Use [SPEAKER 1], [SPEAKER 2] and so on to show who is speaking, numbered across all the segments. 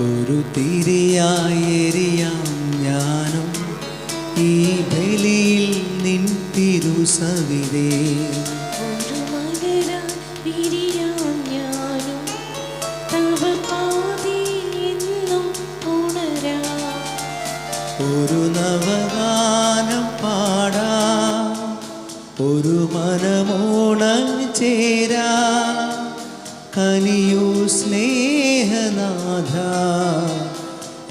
[SPEAKER 1] ഒരു തിരിയായി എരിയാം ഞാനും ഈ ബലിയിൽ നിൻ തിരുസവിധേ.
[SPEAKER 2] ഒരു മലരായി വിരിയാം ഞാനും തവ പാതിയിൽ എന്നും ഉണരാം.
[SPEAKER 1] ഒരു നവഗാനം പാടാം, ഒരു മനമോണഞ്ഞു ചേരാ. കനിയൂ സ്നേഹനാഥ,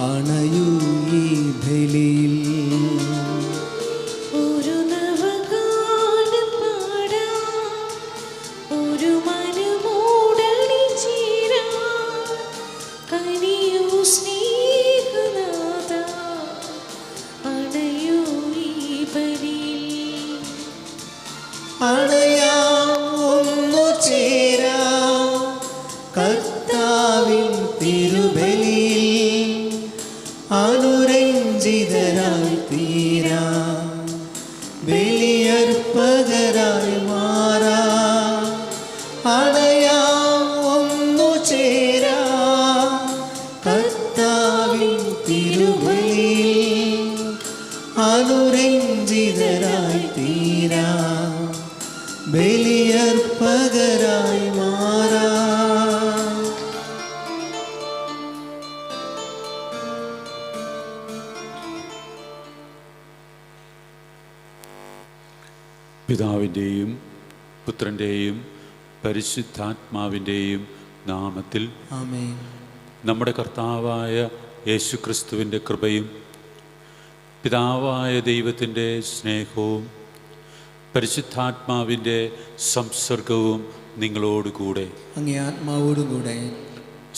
[SPEAKER 1] അണയൂ ഈ ബലിയിൽ.
[SPEAKER 2] ഒരു നവഗാനം പാടാം, ഒരു മനമോടണി ചേരാം. കനിയൂ സ്നേഹനാഥ, അണയൂ ഈ ബലിയിൽ.
[SPEAKER 1] അണയാം ഒന്നു ചേരാം കർത്താവിൻ തിരുബലിയിൽ. അനുരഞ്ജിതരായി തീരാം, ബലിയർപ്പകരായി മാറാം. അണയാം ഒന്നു ചേരാം കർത്താവിൻ തിരുബലിയിൽ. അനുരഞ്ജിതരായി തീരാം, ബലിയർപ്പകരായി മാറാം.
[SPEAKER 3] പിതാവിൻ്റെയും പുത്രൻ്റെയും പരിശുദ്ധാത്മാവിൻ്റെയും നാമത്തിൽ
[SPEAKER 1] ആമേൻ.
[SPEAKER 3] നമ്മുടെ കർത്താവായ യേശുക്രിസ്തുവിൻ്റെ കൃപയും പിതാവായ ദൈവത്തിൻ്റെ സ്നേഹവും പരിശുദ്ധാത്മാവിൻ്റെ സംസർഗവും നിങ്ങളോടുകൂടെ.
[SPEAKER 1] അങ്ങേ ആത്മാവോടുകൂടെ.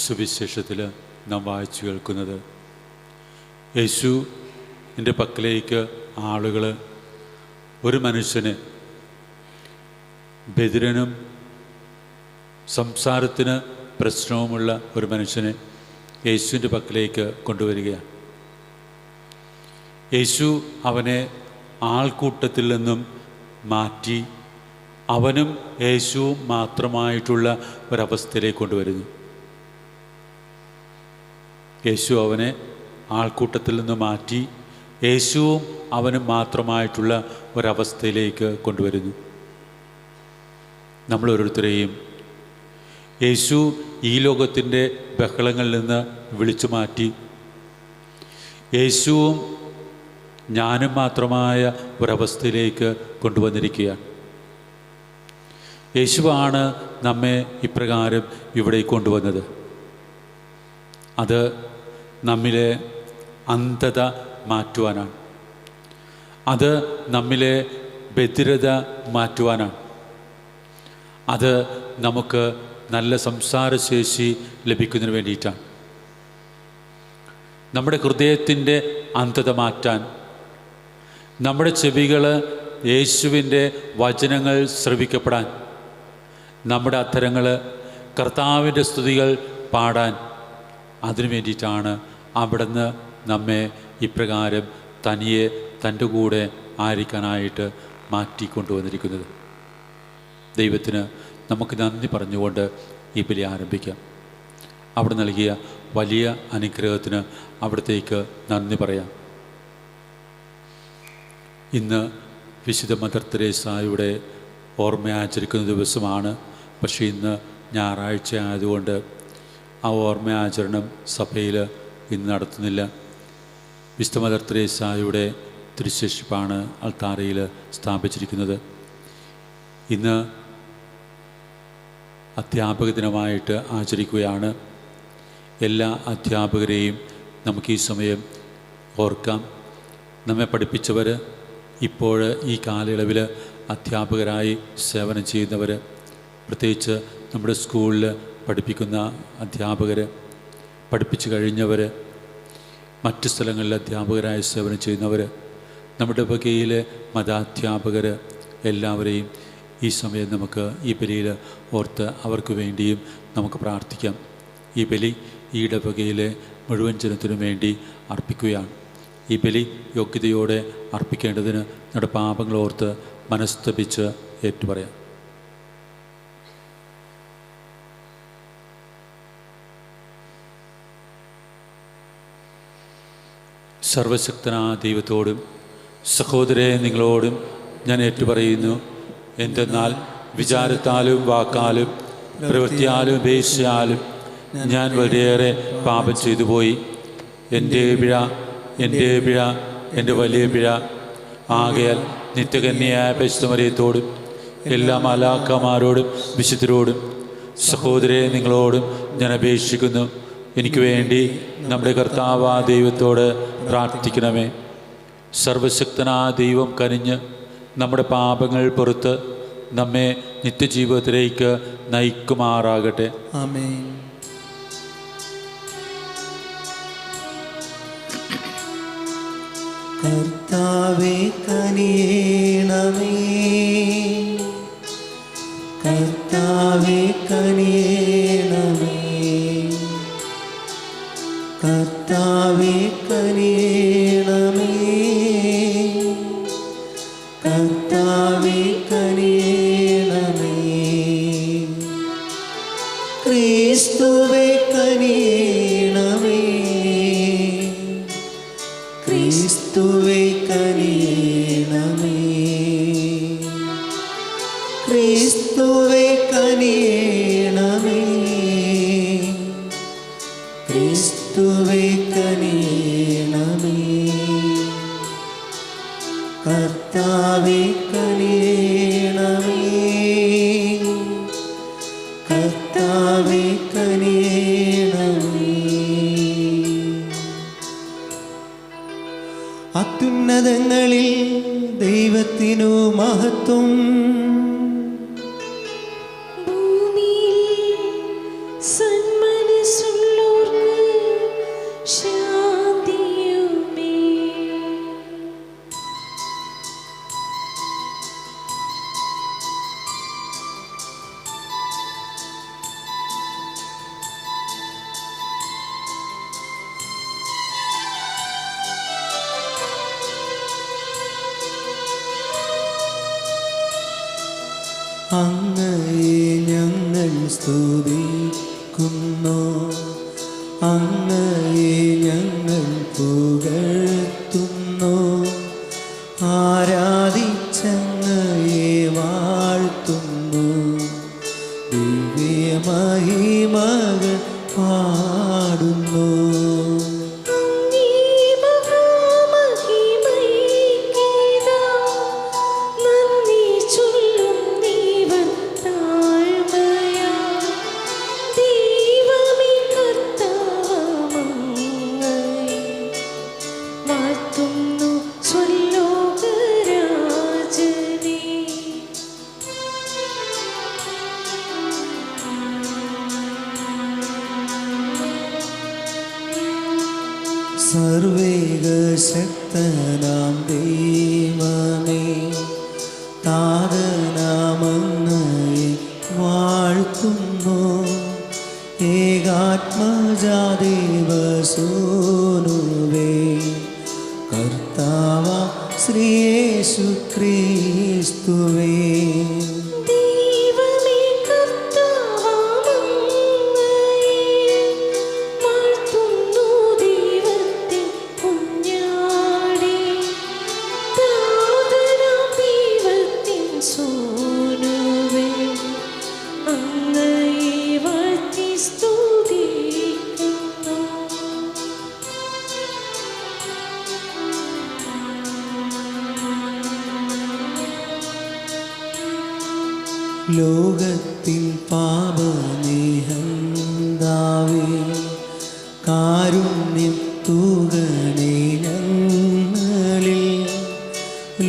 [SPEAKER 3] സുവിശേഷത്തിൽ നാം വായിച്ചു കേൾക്കുന്നത്, യേശു എൻ്റെ പക്കലേക്ക് ആളുകൾ ഒരു മനുഷ്യന് ബധിരനും സംസാരത്തിന് പ്രശ്നവുമുള്ള ഒരു മനുഷ്യനെ യേശുവിൻ്റെ പക്കലേക്ക് കൊണ്ടുവരികയാണ്. യേശു അവനെ ആൾക്കൂട്ടത്തിൽ നിന്നും മാറ്റി അവനും യേശുവും മാത്രമായിട്ടുള്ള ഒരവസ്ഥയിലേക്ക് കൊണ്ടുവരുന്നു. യേശു അവനെ ആൾക്കൂട്ടത്തിൽ നിന്ന് മാറ്റി യേശുവും അവനും മാത്രമായിട്ടുള്ള ഒരവസ്ഥയിലേക്ക് കൊണ്ടുവരുന്നു. നമ്മൾ ഓരോരുത്തരെയും യേശു ഈ ലോകത്തിൻ്റെ ബഹളങ്ങളിൽ നിന്ന് വിളിച്ചു മാറ്റി യേശുവും ഞാനും മാത്രമായ ഒരവസ്ഥയിലേക്ക് കൊണ്ടുവന്നിരിക്കുകയാണ്. യേശുവാണ് നമ്മെ ഇപ്രകാരം ഇവിടെ കൊണ്ടുവന്നത്. അത് നമ്മിലെ അന്ധത മാറ്റുവാനാണ്. അത് നമ്മിലെ ബധിരത മാറ്റുവാനാണ്. അത് നമുക്ക് നല്ല സംസാരശേഷി ലഭിക്കുന്നതിന് വേണ്ടിയിട്ടാണ്. നമ്മുടെ ഹൃദയത്തിൻ്റെ അന്ധത മാറ്റാൻ, നമ്മുടെ ചെവികൾ യേശുവിൻ്റെ വചനങ്ങൾ ശ്രവിക്കപ്പെടാൻ, നമ്മുടെ അധരങ്ങൾ കർത്താവിൻ്റെ സ്തുതികൾ പാടാൻ, അതിനു വേണ്ടിയിട്ടാണ് അവിടുന്ന് നമ്മെ ഇപ്രകാരം തനിയെ തൻ്റെ കൂടെ ആയിരിക്കാനായിട്ട് മാറ്റിക്കൊണ്ടുവന്നിരിക്കുന്നത്. ദൈവത്തിന് നമുക്ക് നന്ദി പറഞ്ഞുകൊണ്ട് ഈ ബലി ആരംഭിക്കാം. അവിടെ നൽകിയ വലിയ അനുഗ്രഹത്തിന് അവിടത്തേക്ക് നന്ദി പറയാം. ഇന്ന് വിശുദ്ധ മദർ തെരേസായുടെ ഓർമ്മ ആചരിക്കുന്ന ദിവസമാണ്. പക്ഷേ ഇന്ന് ഞായറാഴ്ച ആയതുകൊണ്ട് ആ ഓർമ്മ ആചരണം സഭയിൽ ഇന്ന് നടത്തുന്നില്ല. വിശുദ്ധ മദർ തെരേസായുടെ തിരുശേഷിപ്പാണ് അൾത്താരയിൽ സ്ഥാപിച്ചിരിക്കുന്നത്. ഇന്ന് അധ്യാപക ദിനമായിട്ട് ആചരിക്കുകയാണ്. എല്ലാ അധ്യാപകരെയും നമുക്ക് ഈ സമയം ഓർക്കാം. നമ്മെ പഠിപ്പിച്ചവർ, ഇപ്പോൾ ഈ കാലയളവിൽ അധ്യാപകരായി സേവനം ചെയ്യുന്നവർ, പ്രത്യേകിച്ച് നമ്മുടെ സ്കൂളിൽ പഠിപ്പിക്കുന്ന അധ്യാപകർ, പഠിപ്പിച്ചു കഴിഞ്ഞവർ, മറ്റ് സ്ഥലങ്ങളിൽ അധ്യാപകരായി സേവനം ചെയ്യുന്നവർ, നമ്മുടെ വകയിലെ മതാധ്യാപകർ, എല്ലാവരെയും ഈ സമയം നമുക്ക് ഈ ബലിയിൽ ഓർത്ത് അവർക്ക് വേണ്ടിയും നമുക്ക് പ്രാർത്ഥിക്കാം. ഈ ബലി ഈ ഇടവകയിലെ മുഴുവൻ ജനത്തിനും വേണ്ടി അർപ്പിക്കുകയാണ്. ഈ ബലി യോഗ്യതയോടെ അർപ്പിക്കേണ്ടതിന് നമ്മുടെ പാപങ്ങൾ ഓർത്ത് മനസ്തപിച്ച് ഏറ്റുപറയാം. സർവശക്തനായ ദൈവത്തോടും സഹോദരരെ നിങ്ങളോടും ഞാൻ ഏറ്റുപറയുന്നു. എന്തെന്നാൽ വിചാരത്താലും വാക്കാലും പ്രവൃത്തിയാലും ഉപേക്ഷയാലും ഞാൻ വളരെയേറെ പാപം ചെയ്തു പോയി. എൻ്റെ പിഴ, എൻ്റെ വലിയ പിഴ. ആകയാൽ നിത്യകന്യയായ പരിശുദ്ധമറിയത്തോടും എല്ലാ മാലാഖമാരോടും വിശുദ്ധരോടും സഹോദരരെ നിങ്ങളോടും ഞാൻ അപേക്ഷിക്കുന്നു, എനിക്ക് വേണ്ടി നമ്മുടെ കർത്താവായ ദൈവത്തോട് പ്രാർത്ഥിക്കണമേ. സർവശക്തനായ ദൈവം കനിഞ്ഞ് നമ്മുടെ പാപങ്ങൾ പുറത്ത് നമ്മെ നിത്യജീവിതത്തിലേക്ക് നയിക്കുമാറാകട്ടെ.
[SPEAKER 1] ആമേൻ. കർത്താവേ കനിയേണമേ, കർത്താവേ കനിയേണമേ, കർത്താവേ കനിയേണമേ, കർത്താവേ കനിയേണമേ. ക്രിസ്തുവേ കനിയേണമേ, ക്രിസ്തുവേ കനിയേണമേ, ക്രിസ്തുവേ കനിയേണമേ, ക്രിസ്തുവേ കനിയേണമേ. കർത്താവേ കനിയേണമേ, കർത്താവേ കനിയേണമേ. അത്യുന്നതങ്ങളിൽ ദൈവത്തിനു മഹത്വം,
[SPEAKER 2] ഭൂമിയിൽ സന്മനസ്സുള്ളോർക്ക് ശാന്തിയുമേ.
[SPEAKER 1] അങ്ങയെ ഞങ്ങൾ സ്തുതിക്കുന്നു, അങ്ങയെ ഞങ്ങൾ പുകഴ്ത്തുന്നു, ആരാധിച്ചങ്ങയെ വാഴ്ത്തുന്നു, ദിവ്യമഹിമകൾ പാടുന്നു. സർവേകശക്തനാം ദൈവമേ, താതനാമങ്ങയെ വാഴ്ത്തുന്നു, ഏകാത്മജാദേവസൂനുവേ, കർത്താവ ശ്രീയേശു ക്രിസ്തുവേ. ലോകത്തിൻ പാപനിഹന്താവേ, കാരുണ്യം തൂകണേ ഞങ്ങളിൽ.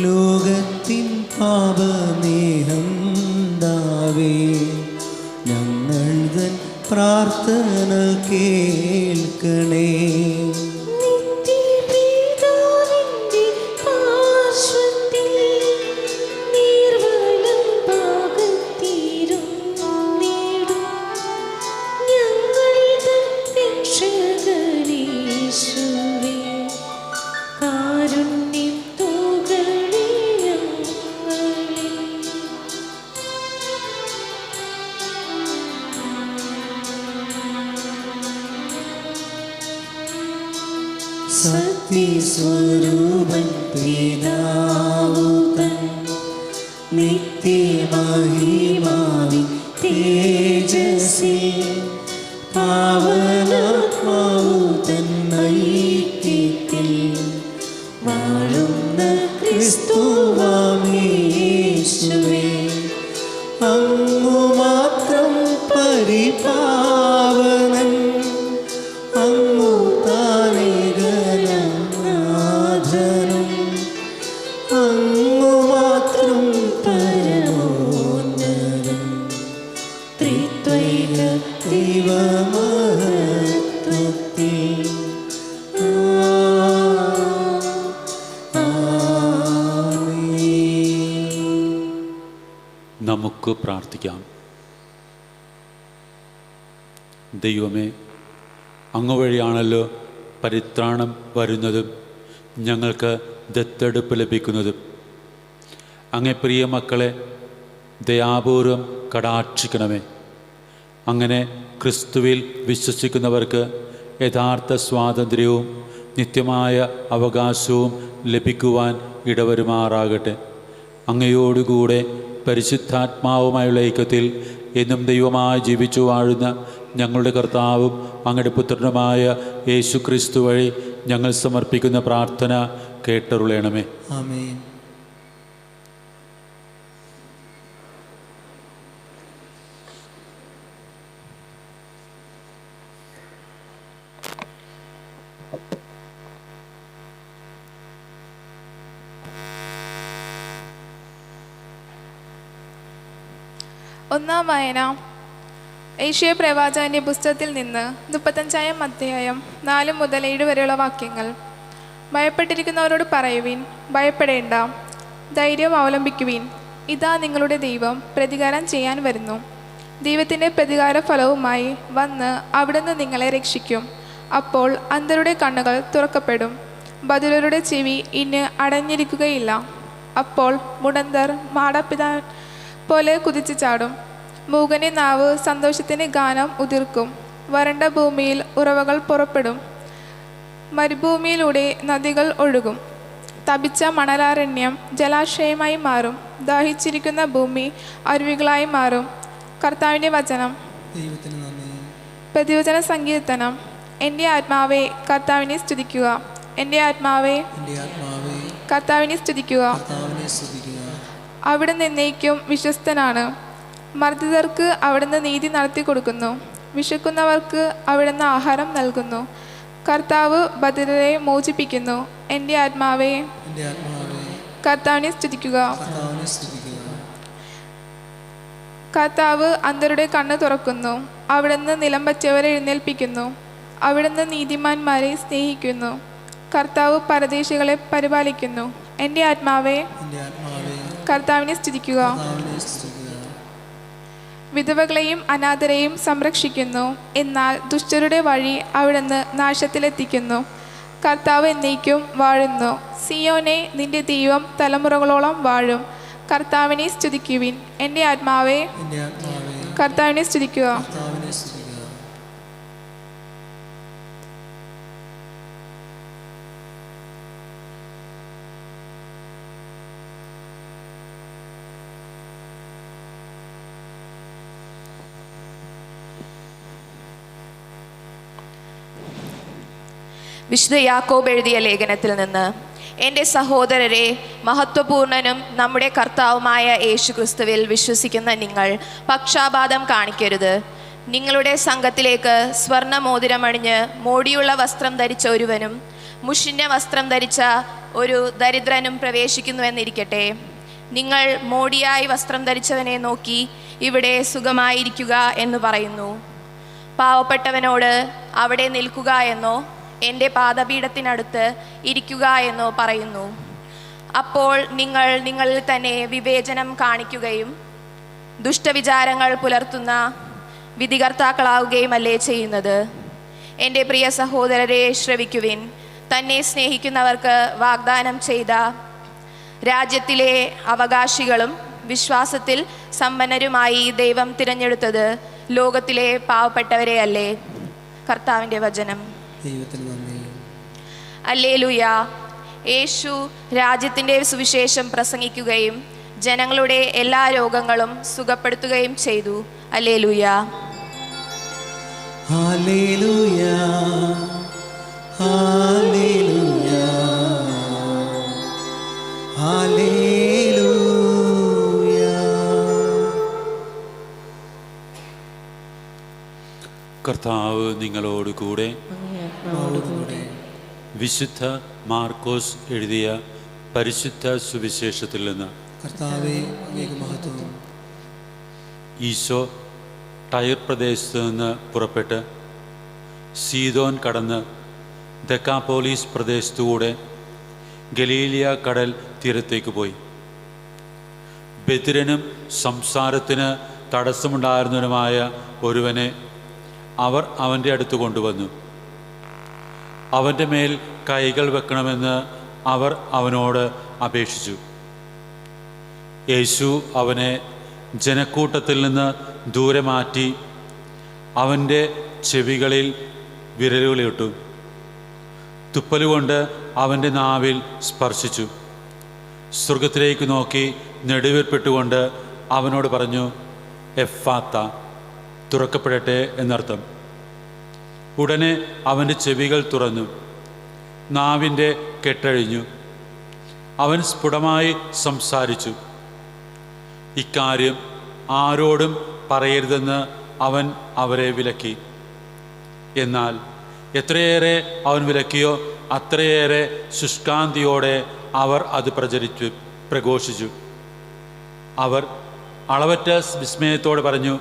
[SPEAKER 1] ലോകത്തിൻ പാപനിഹന്താവേ, ഞങ്ങൾ തൻ പ്രാർത്ഥന കേൾക്കണേ. സത്യ സ്വരൂപൻ പിതാവു തൻ നിത്യമഹിമാവിൻ തേജസ്സിൽ പാവനാത്മാവു തൻ ഐക്യത്തിൽ വാഴുന്ന ക്രിസ്തുവാമേശുവേ അങ്ങു മാത്രം പരിപാവനൻ അങ്ങു താനേകനാഥനും അങ്ങു മാത്രം പരമോന്നതൻ ത്രിത്വൈക ദൈവമഹത്വത്തിൽ
[SPEAKER 3] നമുക്ക് പ്രാർത്ഥിക്കാം. ദൈവമേ, അങ്ങ് വഴിയാണല്ലോ പരിത്രാണം വരുന്നതും ഞങ്ങൾക്ക് ദത്തെടുപ്പ് ലഭിക്കുന്നതും. അങ്ങേ പ്രിയ മക്കളെ ദയാപൂർവം കടാക്ഷിക്കണമേ. അങ്ങനെ ക്രിസ്തുവിൽ വിശ്വസിക്കുന്നവർക്ക് യഥാർത്ഥ സ്വാതന്ത്ര്യവും നിത്യമായ അവകാശവും ലഭിക്കുവാൻ ഇടവരുമാറാകട്ടെ. അങ്ങയോടുകൂടെ പരിശുദ്ധാത്മാവുമായുള്ള ഐക്യത്തിൽ എന്നും ദൈവമായി ജീവിച്ചു വാഴുന്ന ഞങ്ങളുടെ കർത്താവും അങ്ങയുടെ പുത്രനുമായ യേശു ക്രിസ്തു വഴി ഞങ്ങൾ സമർപ്പിക്കുന്ന പ്രാർത്ഥന കേട്ടരുളയണമേ.
[SPEAKER 1] ആമേൻ.
[SPEAKER 4] ഒന്നാം വായന ഏഷ്യ പ്രവാചകന്റെ പുസ്തകത്തിൽ നിന്ന് 35-ാം അധ്യായം 4 മുതൽ 7 വരെയുള്ള വാക്യങ്ങൾ. ഭയപ്പെട്ടിരിക്കുന്നവരോട് പറയുവിൻ, ഭയപ്പെടേണ്ട, ധൈര്യം അവലംബിക്കുവിൻ. ഇതാ നിങ്ങളുടെ ദൈവം പ്രതികാരം ചെയ്യാൻ വരുന്നു. ദൈവത്തിൻ്റെ പ്രതികാര ഫലവുമായി വന്ന് അവിടുന്ന് നിങ്ങളെ രക്ഷിക്കും. അപ്പോൾ അന്ധരുടെ കണ്ണുകൾ തുറക്കപ്പെടും, ബധിരരുടെ ചെവി ഇന്ന് അടഞ്ഞിരിക്കുകയില്ല. അപ്പോൾ മുടന്തർ മാടപ്പിതാൻ പോലെ കുതിച്ചു ചാടും. മൂകന്റെ നാവ് സന്തോഷത്തിന് ഗാനം ഉതിർക്കും. വരണ്ട ഭൂമിയിൽ ഉറവകൾ പുറപ്പെടും, മരുഭൂമിയിലൂടെ നദികൾ ഒഴുകും. തപിച്ച മണലാരണ്യം ജലാശയമായി മാറും, ദാഹിച്ചിരിക്കുന്ന ഭൂമി അരുവികളായി മാറും. കർത്താവിൻ്റെ വചനം.
[SPEAKER 1] ദൈവത്തിന് നന്ദി.
[SPEAKER 4] പ്രതിവചന സങ്കീർത്തനം. എൻ്റെ ആത്മാവേ കർത്താവിനെ സ്തുതിക്കുക, എൻ്റെ ആത്മാവേ കർത്താവിനെ സ്തുതിക്കുക. അവിടുന്ന് എന്നേക്കും വിശ്വസ്തനാണ്. മർദ്ദിതർക്ക് അവിടുന്ന് നീതി നടത്തി കൊടുക്കുന്നു, വിശക്കുന്നവർക്ക് അവിടുന്ന് ആഹാരം നൽകുന്നു. കർത്താവ് ബധിരരെ മോചിപ്പിക്കുന്നു. എൻ്റെ ആത്മാവേ കർത്താവിനെ സ്തുതിക്കുക. കർത്താവ് അന്ധരുടെ കണ്ണ് തുറക്കുന്നു, അവിടുന്ന് നിലം പറ്റിയവരെ എഴുന്നേൽപ്പിക്കുന്നു. അവിടുന്ന് നീതിമാന്മാരെ സ്നേഹിക്കുന്നു. കർത്താവ് പരദേശികളെ പരിപാലിക്കുന്നു. എൻ്റെ ആത്മാവേ കർത്താവിനെ സ്തുതിക്കുക. വിധവകളെയും അനാഥരെയും സംരക്ഷിക്കുന്നു. എന്നാൽ ദുഷ്ടരുടെ വഴി അവിടുന്ന് നാശത്തിലെത്തിക്കുന്നു. കർത്താവ് എന്നേക്കും വാഴുന്നു. സിയോനെ, നിന്റെ ദൈവം തലമുറകളോളം വാഴും. കർത്താവിനെ സ്തുതിക്കുവിൻ. എൻ്റെ ആത്മാവേ കർത്താവിനെ സ്തുതിക്കുക.
[SPEAKER 5] വിശുദ്ധ യാക്കോബ് എഴുതിയ ലേഖനത്തിൽ നിന്ന്. എൻ്റെ സഹോദരരെ, മഹത്വപൂർണനും നമ്മുടെ കർത്താവുമായ യേശു ക്രിസ്തുവിൽ വിശ്വസിക്കുന്ന നിങ്ങൾ പക്ഷാപാതം കാണിക്കരുത്. നിങ്ങളുടെ സംഘത്തിലേക്ക് സ്വർണ്ണമോതിരമണിഞ്ഞ് മോടിയുള്ള വസ്ത്രം ധരിച്ച ഒരുവനും മുഷിഞ്ഞ വസ്ത്രം ധരിച്ച ഒരു ദരിദ്രനും പ്രവേശിക്കുന്നുവെന്നിരിക്കട്ടെ. നിങ്ങൾ മോടിയായി വസ്ത്രം ധരിച്ചവനെ നോക്കി ഇവിടെ സുഖമായിരിക്കുക എന്ന് പറയുന്നു. പാവപ്പെട്ടവനോട് അവിടെ നിൽക്കുക എന്നോ എൻ്റെ പാദപീഠത്തിനടുത്ത് ഇരിക്കുക എന്നോ പറയുന്നു. അപ്പോൾ നിങ്ങൾ നിങ്ങളിൽ തന്നെ വിവേചനം കാണിക്കുകയും ദുഷ്ടവിചാരങ്ങൾ പുലർത്തുന്ന വിധികർത്താക്കളാവുകയുമല്ലേ ചെയ്യുന്നത്. എൻ്റെ പ്രിയ സഹോദരരെ, ശ്രവിക്കുവിൻ. തന്നെ സ്നേഹിക്കുന്നവർക്ക് വാഗ്ദാനം ചെയ്ത രാജ്യത്തിലെ അവകാശികളും വിശ്വാസത്തിൽ സമ്പന്നരുമായി ദൈവം തിരഞ്ഞെടുത്തത് ലോകത്തിലെ പാവപ്പെട്ടവരെ അല്ലേ. കർത്താവിൻ്റെ വചനം. അല്ലേലൂയ. യേശു രാജ്യത്തിൻ്റെ സുവിശേഷം പ്രസംഗിക്കുകയും ജനങ്ങളുടെ എല്ലാ രോഗങ്ങളും സുഖപ്പെടുത്തുകയും ചെയ്തു. അല്ലേലൂയ.
[SPEAKER 1] Hallelujah hallelujah hallelujah.
[SPEAKER 3] കർത്താവ് നിങ്ങളോട് കൂടെ.
[SPEAKER 1] അവിടുത്തെ
[SPEAKER 3] വിശുദ്ധ മാർക്കോസ് എഴുതിയ പരിശുദ്ധ സുവിശേഷത്തിൽ നിന്ന്.
[SPEAKER 1] കർത്താവേ, അങ്ങേക്ക് മഹത്വം.
[SPEAKER 3] ഈശോ ടയർ പ്രദേശത്ത് നിന്ന് പുറപ്പെട്ട് സീദോൻ കടന്ന് ദെക്കാപോലീസ് പ്രദേശത്തുകൂടെ ഗലീലിയ കടൽ തീരത്തേക്ക് പോയി. ബധിരനും സംസാരത്തിന് തടസ്സമുണ്ടായിരുന്നവനുമായ ഒരുവനെ അവർ അവൻ്റെ അടുത്ത് കൊണ്ടുവന്നു. അവൻ്റെ മേൽ കൈകൾ വെക്കണമെന്ന് അവർ അവനോട് അപേക്ഷിച്ചു. യേശു അവനെ ജനക്കൂട്ടത്തിൽ നിന്ന് ദൂരെ മാറ്റി അവൻ്റെ ചെവികളിൽ വിരലുകളിട്ടു. തുപ്പലുകൊണ്ട് അവൻ്റെ നാവിൽ സ്പർശിച്ചു. സ്വർഗത്തിലേക്ക് നോക്കി നെടുവീർപ്പിട്ടുകൊണ്ട് അവനോട് പറഞ്ഞു, എഫ്ഫാത്ത, തുറക്കപ്പെടട്ടെ എന്നർത്ഥം. ഉടനെ അവൻ്റെ ചെവികൾ തുറന്നു, നാവിൻ്റെ കെട്ടഴിഞ്ഞു, അവൻ സ്ഫുടമായി സംസാരിച്ചു. ഇക്കാര്യം ആരോടും പറയരുതെന്ന് അവൻ അവരെ വിലക്കി. എന്നാൽ എത്രയേറെ അവൻ വിലക്കിയോ അത്രയേറെ ശുഷ്കാന്തിയോടെ അവർ അത് പ്രഘോഷിച്ചു. അവർ അളവറ്റ വിസ്മയത്തോടെ പറഞ്ഞു,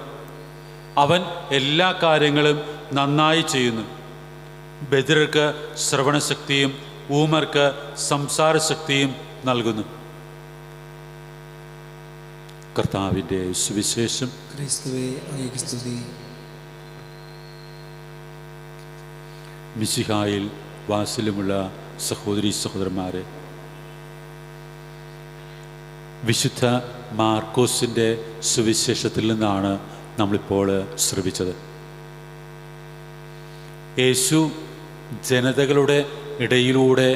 [SPEAKER 3] അവൻ എല്ലാ കാര്യങ്ങളും നന്നായി ചെയ്യുന്നു. ബധിരർക്ക് ശ്രവണശക്തിയും ഊമർക്ക് സംസാരശക്തിയും നൽകുന്നു. കർത്താവിൻ്റെ സുവിശേഷം.
[SPEAKER 1] ക്രിസ്തുവേ, അങ്ങേക്ക് സ്തുതി.
[SPEAKER 3] മിശിഹായിൽ വാത്സല്യമുള്ള സഹോദരീ സഹോദരന്മാരെ, വിശുദ്ധ മാർക്കോസിൻ്റെ സുവിശേഷത്തിൽ നിന്നാണ് നമ്മളിപ്പോൾ ശ്രവിച്ചത്. യേശു ജനതകളുടെ ഇടയിലൂടെ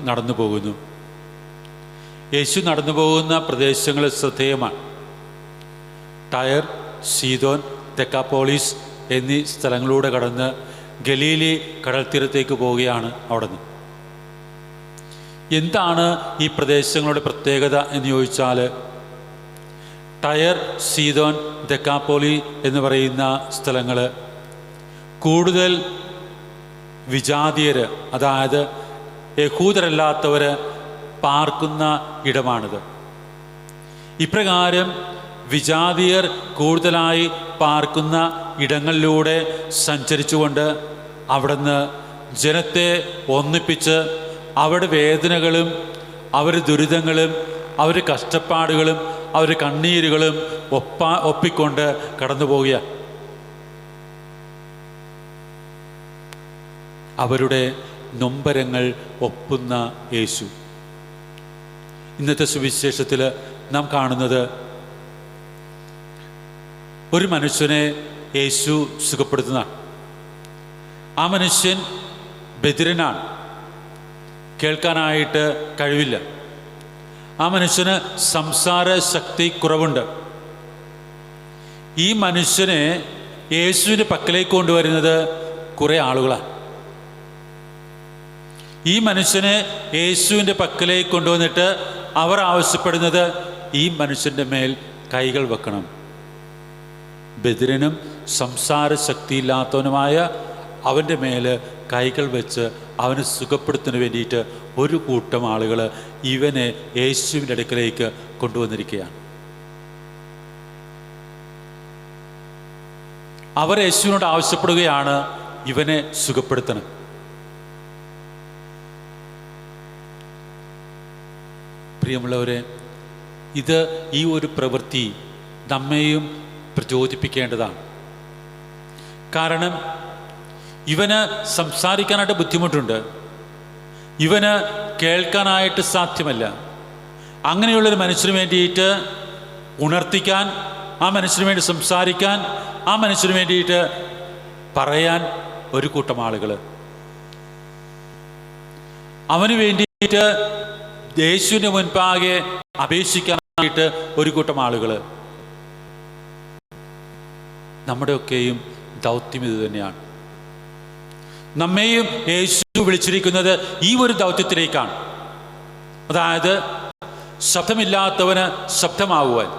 [SPEAKER 3] നടന്നു പോകുന്നു. യേശു നടന്നു പോകുന്ന പ്രദേശങ്ങൾ ശ്രദ്ധേയമാണ്. ടയർ, സീദോൻ, ദെക്കാപോളീസ് എന്നീ സ്ഥലങ്ങളിലൂടെ കടന്ന് ഗലീലി കടൽത്തീരത്തേക്ക് പോവുകയാണ്. അവിടെ നിന്ന് എന്താണ് ഈ പ്രദേശങ്ങളുടെ പ്രത്യേകത എന്ന് ചോദിച്ചാൽ, ടയർ, സീദോൻ, ദെക്കാപോളി എന്ന് പറയുന്ന സ്ഥലങ്ങൾ കൂടുതൽ വിജാതീയർ, അതായത് യഹൂദരല്ലാത്തവർ പാർക്കുന്ന ഇടമാണിത്. ഇപ്രകാരം വിജാതീയർ കൂടുതലായി പാർക്കുന്ന ഇടങ്ങളിലൂടെ സഞ്ചരിച്ചുകൊണ്ട് അവിടുന്ന് ജനത്തെ ഒന്നിപ്പിച്ച് അവരുടെ വേദനകളും അവരുടെ ദുരിതങ്ങളും അവരുടെ കഷ്ടപ്പാടുകളും അവരുടെ കണ്ണീരുകളും ഒപ്പിക്കൊണ്ട് കടന്നു പോവുക. അവരുടെ നൊമ്പരങ്ങൾ ഒപ്പുന്ന യേശു. ഇന്നത്തെ സുവിശേഷത്തിൽ നാം കാണുന്നത് ഒരു മനുഷ്യനെ യേശു സുഖപ്പെടുത്തുന്നതാണ്. ആ മനുഷ്യൻ ബധിരനാണ്, കേൾക്കാനായിട്ട് കഴിവില്ല. ആ മനുഷ്യന് സംസാര ശക്തി കുറവുണ്ട്. ഈ മനുഷ്യനെ യേശുവിൻ്റെ പക്കലേക്ക് കൊണ്ടുവരുന്നത് കുറേ ആളുകളാണ്. ഈ മനുഷ്യനെ യേശുവിൻ്റെ പക്കലേക്ക് കൊണ്ടുവന്നിട്ട് അവർ ആവശ്യപ്പെടുന്നത് ഈ മനുഷ്യൻ്റെ മേൽ കൈകൾ വെക്കണം. ബധിരനും സംസാര ശക്തിയില്ലാത്തവനുമായ അവൻ്റെ മേൽ കൈകൾ വെച്ച് അവനെ സുഖപ്പെടുത്തുന്നതിന് വേണ്ടിയിട്ട് ഒരു കൂട്ടം ആളുകൾ ഇവനെ യേശുവിൻ്റെ അടുക്കലേക്ക് കൊണ്ടുവന്നിരിക്കുകയാണ്. അവർ യേശുവിനോട് ആവശ്യപ്പെടുകയാണ്, ഇവനെ സുഖപ്പെടുത്തണം. പ്രിയമുള്ളവരെ, ഈ ഒരു പ്രവൃത്തി നമ്മെയും പ്രചോദിപ്പിക്കേണ്ടതാണ്. കാരണം ഇവന് സംസാരിക്കാനായിട്ട് ബുദ്ധിമുട്ടുണ്ട്, ഇവന് കേൾക്കാനായിട്ട് സാധ്യമല്ല. അങ്ങനെയുള്ളൊരു മനുഷ്യന് വേണ്ടിയിട്ട് ഉണർത്തിക്കാൻ, ആ മനുഷ്യന് വേണ്ടി സംസാരിക്കാൻ, ആ മനുഷ്യന് വേണ്ടിയിട്ട് പറയാൻ ഒരു കൂട്ടം ആളുകൾ. അവന് വേണ്ടിയിട്ട് യേശുവിൻ്റെ മുൻപാകെ അപേക്ഷിക്കാനായിട്ട് ഒരു കൂട്ടം ആളുകൾ. നമ്മുടെയൊക്കെയും ദൗത്യം ഇത് തന്നെയാണ്. നമ്മെയും യേശു വിളിച്ചിരിക്കുന്നത് ഈ ഒരു ദൗത്യത്തിലേക്കാണ്. അതായത് ശബ്ദമില്ലാത്തവന് ശബ്ദമാകുവാൻ.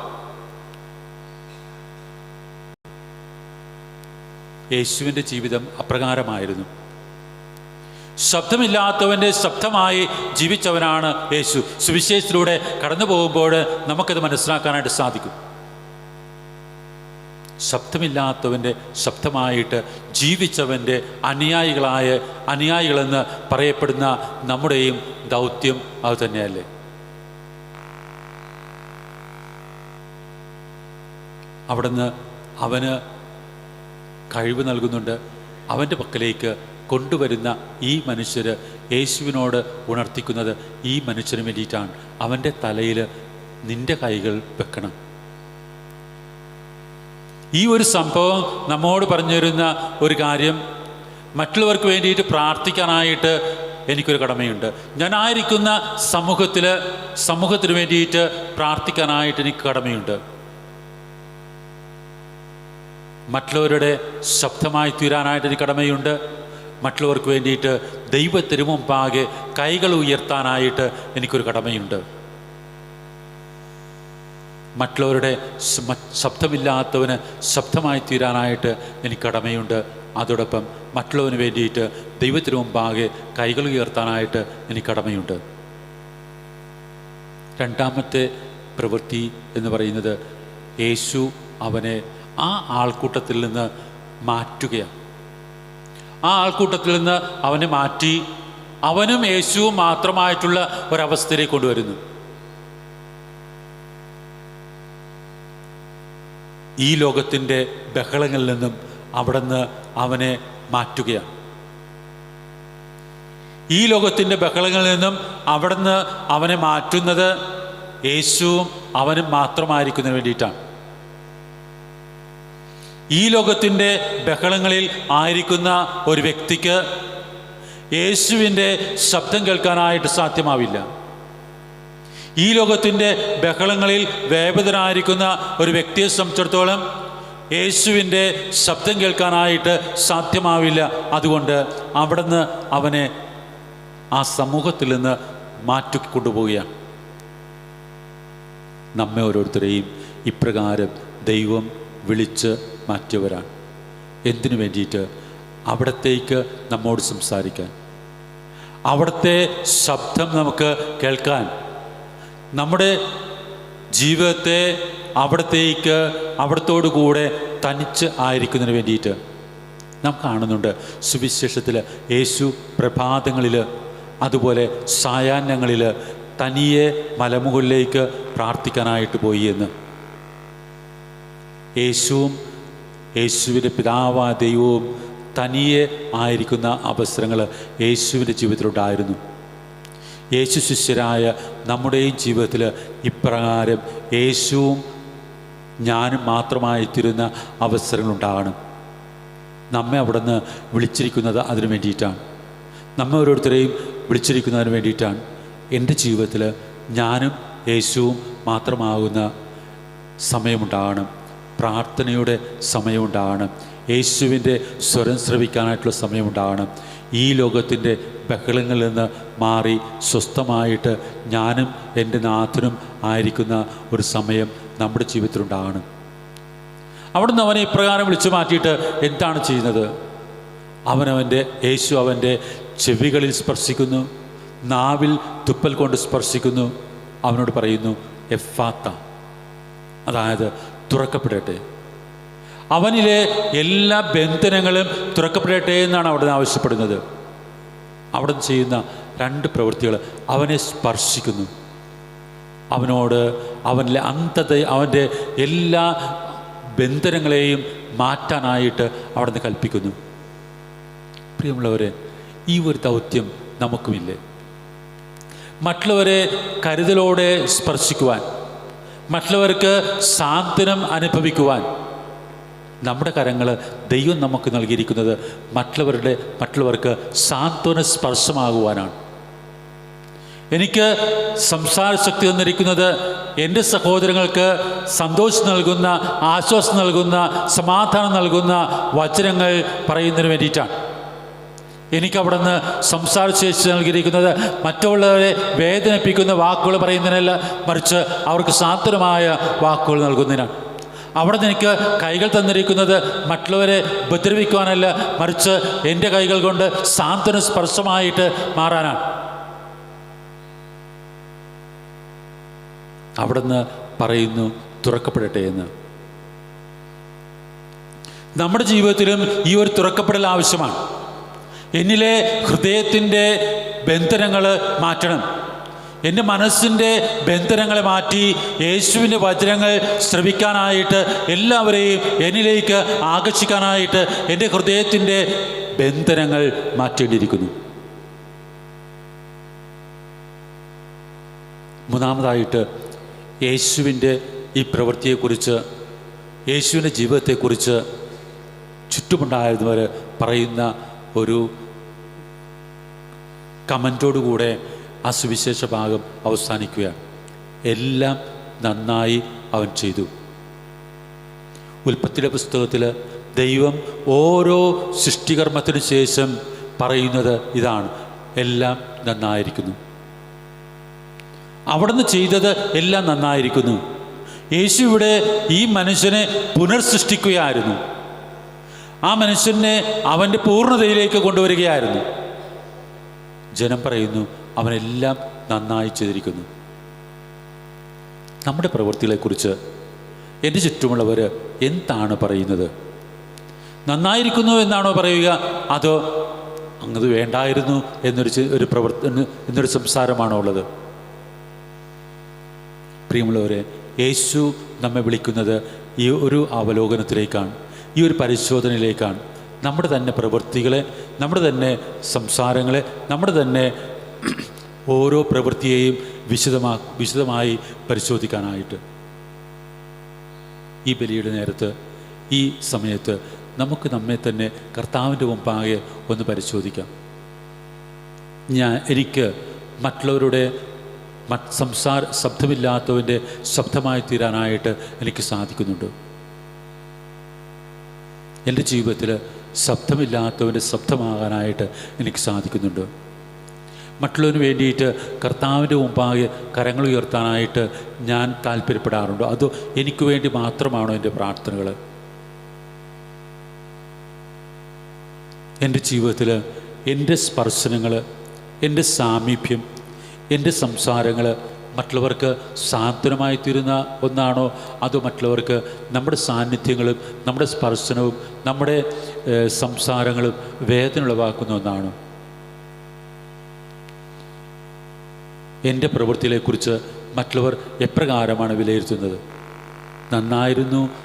[SPEAKER 3] യേശുവിൻ്റെ ജീവിതം അപ്രകാരമായിരുന്നു. ശബ്ദമില്ലാത്തവൻ്റെ ശബ്ദമായി ജീവിച്ചവനാണ് യേശു. സുവിശേഷത്തിലൂടെ കടന്നു പോകുമ്പോൾ നമുക്കത് മനസ്സിലാക്കാനായിട്ട് സാധിക്കും. ശബ്ദമില്ലാത്തവൻ്റെ ശബ്ദമായിട്ട് ജീവിച്ചവൻ്റെ അനുയായികളെന്ന് പറയപ്പെടുന്ന നമ്മുടെയും ദൗത്യം അത് തന്നെയല്ലേ? അവിടുന്ന് അവന് കഴിവ് നൽകുന്നുണ്ട്. അവൻ്റെ പക്കലേക്ക് കൊണ്ടുവരുന്ന ഈ മനുഷ്യർ യേശുവിനോട് ഉണർത്തിക്കുന്നത് ഈ മനുഷ്യന് വേണ്ടിയിട്ടാണ്. അവൻ്റെ തലയിൽ നിൻ്റെ കൈകൾ വെക്കണം. ഈ ഒരു സംഭവം നമ്മോട് പറഞ്ഞു തരുന്ന ഒരു കാര്യം, മറ്റുള്ളവർക്ക് വേണ്ടിയിട്ട് പ്രാർത്ഥിക്കാനായിട്ട് എനിക്കൊരു കടമയുണ്ട്. ഞാനായിരിക്കുന്ന സമൂഹത്തിന് വേണ്ടിയിട്ട് പ്രാർത്ഥിക്കാനായിട്ട് എനിക്ക് കടമയുണ്ട്. മറ്റുള്ളവരുടെ ശബ്ദമായി തീരാനായിട്ട് എനിക്ക് കടമയുണ്ട്. മറ്റുള്ളവർക്ക് വേണ്ടിയിട്ട് ദൈവത്തിന് മുമ്പാകെ കൈകൾ ഉയർത്താനായിട്ട് എനിക്കൊരു കടമയുണ്ട്. മറ്റുള്ളവരുടെ ശബ്ദമില്ലാത്തവന് ശബ്ദമായി തീരാനായിട്ട് എനിക്ക് കടമയുണ്ട്. അതോടൊപ്പം മറ്റുള്ളവന് വേണ്ടിയിട്ട് ദൈവത്തിന് മുമ്പാകെ കൈകൾ ഉയർത്താനായിട്ട് എനിക്ക് കടമയുണ്ട്. രണ്ടാമത്തെ പ്രവൃത്തി എന്ന് പറയുന്നത് യേശു അവനെ ആ ആൾക്കൂട്ടത്തിൽ നിന്ന് മാറ്റുകയാണ്. ആ ആൾക്കൂട്ടത്തിൽ നിന്ന് അവനെ മാറ്റി അവനും യേശുവും മാത്രമായിട്ടുള്ള ഒരവസ്ഥയിലേക്ക് കൊണ്ടുവരുന്നു. ഈ ലോകത്തിൻ്റെ ബഹളങ്ങളിൽ നിന്നും അവിടുന്ന് അവനെ മാറ്റുകയാണ്. ഈ ലോകത്തിൻ്റെ ബഹളങ്ങളിൽ നിന്നും അവിടുന്ന് അവനെ മാറ്റുന്നത് യേശുവും അവനും മാത്രമായിരിക്കുന്നതിന് വേണ്ടിയിട്ടാണ്. ഈ ലോകത്തിൻ്റെ ബഹളങ്ങളിൽ ആയിരിക്കുന്ന ഒരു വ്യക്തിക്ക് യേശുവിൻ്റെ ശബ്ദം കേൾക്കാനായിട്ട് സാധ്യമാവില്ല. ഈ ലോകത്തിൻ്റെ ബഹളങ്ങളിൽ വേദനായിരിക്കുന്ന ഒരു വ്യക്തിയെ സംബന്ധിച്ചിടത്തോളം യേശുവിൻ്റെ ശബ്ദം കേൾക്കാനായിട്ട് സാധ്യമാവില്ല. അതുകൊണ്ട് അവിടുന്ന് അവനെ ആ സമൂഹത്തിൽ നിന്ന് മാറ്റിക്കൊണ്ടുപോവുകയാണ്. നമ്മെ ഓരോരുത്തരെയും ഇപ്രകാരം ദൈവം വിളിച്ച് മാറ്റിയവരാണ്. എന്തിനു വേണ്ടിയിട്ട്? അവിടത്തേക്ക് നമ്മോട് സംസാരിക്കാൻ, അവിടുത്തെ ശബ്ദം നമുക്ക് കേൾക്കാൻ, നമ്മുടെ ജീവിതത്തെ അവിടത്തോടു കൂടെ തനിച്ച് ആയിരിക്കുന്നതിന് വേണ്ടിയിട്ട്. നാം കാണുന്നുണ്ട് സുവിശേഷത്തിൽ യേശു പ്രഭാതങ്ങളിൽ അതുപോലെ സായാഹ്നങ്ങളിൽ തനിയെ മലമുകളിലേക്ക് പ്രാർത്ഥിക്കാനായിട്ട് പോയി എന്ന്. യേശുവും യേശുവിൻ്റെ പിതാവായ ദൈവവും തനിയെ ആയിരിക്കുന്ന അവസരങ്ങൾ യേശുവിൻ്റെ ജീവിതത്തിലുണ്ടായിരുന്നു. യേശു ശിഷ്യരായ നമ്മുടെയും ജീവിതത്തിൽ ഇപ്രകാരം യേശുവും ഞാനും മാത്രമായിത്തീരുന്ന അവസരങ്ങളുണ്ടാകണം. നമ്മെ അവിടുന്ന് വിളിച്ചിരിക്കുന്നത് അതിനു വേണ്ടിയിട്ടാണ്. നമ്മെ ഓരോരുത്തരെയും വിളിച്ചിരിക്കുന്നതിന് വേണ്ടിയിട്ടാണ്. എൻ്റെ ജീവിതത്തിൽ ഞാനും യേശുവും മാത്രമാകുന്ന സമയമുണ്ടാകണം. പ്രാർത്ഥനയുടെ സമയമുണ്ടാകണം. യേശുവിൻ്റെ സ്വരം ശ്രവിക്കാനായിട്ടുള്ള സമയമുണ്ടാകണം. ഈ ലോകത്തിൻ്റെ ബഹളങ്ങളിൽ നിന്ന് മാറി സ്വസ്ഥമായിട്ട് ഞാനും എൻ്റെ നാഥനും ആയിരിക്കുന്ന ഒരു സമയം നമ്മുടെ ജീവിതത്തിലുണ്ടാകണം. അവിടുന്ന് അവനെ ഇപ്രകാരം വിളിച്ചു മാറ്റിയിട്ട് എന്താണ് ചെയ്യുന്നത്? യേശു അവൻ്റെ ചെവികളിൽ സ്പർശിക്കുന്നു, നാവിൽ തുപ്പൽ കൊണ്ട് സ്പർശിക്കുന്നു. അവനോട് പറയുന്നു എഫാത്ത, അതായത് തുറക്കപ്പെടട്ടെ. അവനിലെ എല്ലാ ബന്ധനങ്ങളും തുറക്കപ്പെടട്ടെ എന്നാണ് അവിടുന്ന് ആവശ്യപ്പെടുന്നത്. അവിടുന്ന് ചെയ്യുന്ന രണ്ട് പ്രവൃത്തികൾ: അവനെ സ്പർശിക്കുന്നു, അവനിലെ അവൻ്റെ എല്ലാ ബന്ധനങ്ങളെയും മാറ്റാനായിട്ട് അവിടുന്ന് കൽപ്പിക്കുന്നു. പ്രിയമുള്ളവരെ, ഈ ഒരു ദൗത്യം നമുക്കുമില്ലേ? മറ്റുള്ളവരെ കരുതലോടെ സ്പർശിക്കുവാൻ, മറ്റുള്ളവർക്ക് സാന്ത്വനം അനുഭവിക്കുവാൻ നമ്മുടെ കരങ്ങൾ ദൈവം നമുക്ക് നൽകിയിരിക്കുന്നത് മറ്റുള്ളവർക്ക് സാന്ത്വന സ്പർശമാകുവാനാണ്. എനിക്ക് സംസാര ശക്തി തന്നിരിക്കുന്നത് എൻ്റെ സഹോദരങ്ങൾക്ക് സന്തോഷം നൽകുന്ന, ആശ്വാസം നൽകുന്ന, സമാധാനം നൽകുന്ന വചനങ്ങൾ പറയുന്നതിന് വേണ്ടിയിട്ടാണ്. എനിക്കവിടെ നിന്ന് സംസാരശേഷി നൽകിയിരിക്കുന്നത് മറ്റുള്ളവരെ വേദനിപ്പിക്കുന്ന വാക്കുകൾ പറയുന്നതിനല്ല, മറിച്ച് അവർക്ക് സാന്ത്വനമായ വാക്കുകൾ നൽകുന്നതിനാണ്. അവിടെ നിന്ന് എനിക്ക് കൈകൾ തന്നിരിക്കുന്നത് മറ്റുള്ളവരെ ഉപദ്രവിക്കുവാനല്ല, മറിച്ച് എൻ്റെ കൈകൾ കൊണ്ട് സാന്ത്വന സ്പർശമായിട്ട് മാറാനാണ്. അവിടുന്ന് പറയുന്നു തുറക്കപ്പെടട്ടെ എന്ന്. നമ്മുടെ ജീവിതത്തിലും ഈ ഒരു തുറക്കപ്പെടൽ ആവശ്യമാണ്. എന്നിലെ ഹൃദയത്തിൻ്റെ ബന്ധനങ്ങൾ മാറ്റണം. എൻ്റെ മനസ്സിൻ്റെ ബന്ധനങ്ങളെ മാറ്റി യേശുവിൻ്റെ വചനങ്ങൾ ശ്രവിക്കാനായിട്ട് എല്ലാവരെയും എന്നിലേക്ക് ആകർഷിക്കാനായിട്ട് എൻ്റെ ഹൃദയത്തിൻ്റെ ബന്ധനങ്ങൾ മാറ്റേണ്ടിയിരിക്കുന്നു. മൂന്നാമതായിട്ട് യേശുവിൻ്റെ ഈ പ്രവൃത്തിയെക്കുറിച്ച്, യേശുവിൻ്റെ ജീവിതത്തെക്കുറിച്ച് ചുറ്റുമുണ്ടായിരുന്നവർ പറയുന്ന ഒരു കമൻറ്റോടുകൂടെ ആ സുവിശേഷ ഭാഗം അവസാനിക്കുകയാണ്. എല്ലാം നന്നായി അവൻ ചെയ്തു. ഉൽപ്പത്തിയുടെ പുസ്തകത്തിൽ ദൈവം ഓരോ സൃഷ്ടികർമ്മത്തിനു ശേഷം പറയുന്നത് ഇതാണ്: എല്ലാം നന്നായിരിക്കുന്നു. അവിടുന്ന് ചെയ്തത് എല്ലാം നന്നായിരിക്കുന്നു. യേശു ഇവിടെ ഈ മനുഷ്യനെ പുനർസൃഷ്ടിക്കുകയായിരുന്നു. ആ മനുഷ്യനെ അവൻ്റെ പൂർണ്ണതയിലേക്ക് കൊണ്ടുവരികയായിരുന്നു. ജനം പറയുന്നു അവനെല്ലാം നന്നായി ചെയ്തിരിക്കുന്നു. നമ്മുടെ പ്രവൃത്തികളെക്കുറിച്ച് എൻ്റെ ചുറ്റുമുള്ളവർ എന്താണ് പറയുന്നത്? നന്നായിരിക്കുന്നു എന്നാണോ പറയുക, അതോ അങ്ങത് വേണ്ടായിരുന്നു എന്നൊരു സംസാരമാണോ ഉള്ളത്? പ്രിയമുള്ളവരെ, യേശു നമ്മെ വിളിക്കുന്നത് ഈ ഒരു അവലോകനത്തിലേക്കാണ്, ഈ ഒരു പരിശോധനയിലേക്കാണ്. നമ്മുടെ തന്നെ പ്രവൃത്തികളെ, നമ്മുടെ തന്നെ സംസാരങ്ങളെ, നമ്മുടെ തന്നെ ഓരോ പ്രവൃത്തിയെയും വിശദമായി പരിശോധിക്കാനായിട്ട്. ഈ ബലിയുടെ നേരത്ത്, ഈ സമയത്ത് നമുക്ക് നമ്മെ തന്നെ കർത്താവിൻ്റെ മുമ്പാകെ ഒന്ന് പരിശോധിക്കാം. എനിക്ക് മറ്റുള്ളവരുടെ ശബ്ദമില്ലാത്തവൻ്റെ ശബ്ദമായി തീരാനായിട്ട് എനിക്ക് സാധിക്കുന്നുണ്ട്. എൻ്റെ ജീവിതത്തിൽ ശബ്ദമില്ലാത്തവൻ്റെ ശബ്ദമാകാനായിട്ട് എനിക്ക് സാധിക്കുന്നുണ്ട്. മറ്റുള്ളവന് വേണ്ടിയിട്ട് കർത്താവിൻ്റെ മുമ്പാകെ കരങ്ങൾ ഉയർത്താനായിട്ട് ഞാൻ താല്പര്യപ്പെടാറുണ്ടോ? അതോ എനിക്ക് വേണ്ടി മാത്രമാണോ എൻ്റെ പ്രാർത്ഥനകൾ? എൻ്റെ ജീവിതത്തിൽ എൻ്റെ സ്പർശനങ്ങൾ, എൻ്റെ സാമീപ്യം, എൻ്റെ സംസാരങ്ങൾ മറ്റുള്ളവർക്ക് സാന്ത്വനമായി തീരുന്ന ഒന്നാണോ? അതോ മറ്റുള്ളവർക്ക് നമ്മുടെ സാന്നിധ്യങ്ങളും നമ്മുടെ സ്പർശനവും നമ്മുടെ സംസാരങ്ങളും വേദന ഉളവാക്കുന്ന ഒന്നാണോ? എൻ്റെ പ്രവൃത്തികളെക്കുറിച്ച് മറ്റുള്ളവർ എപ്രകാരമാണ് വിലയിരുത്തുന്നത്?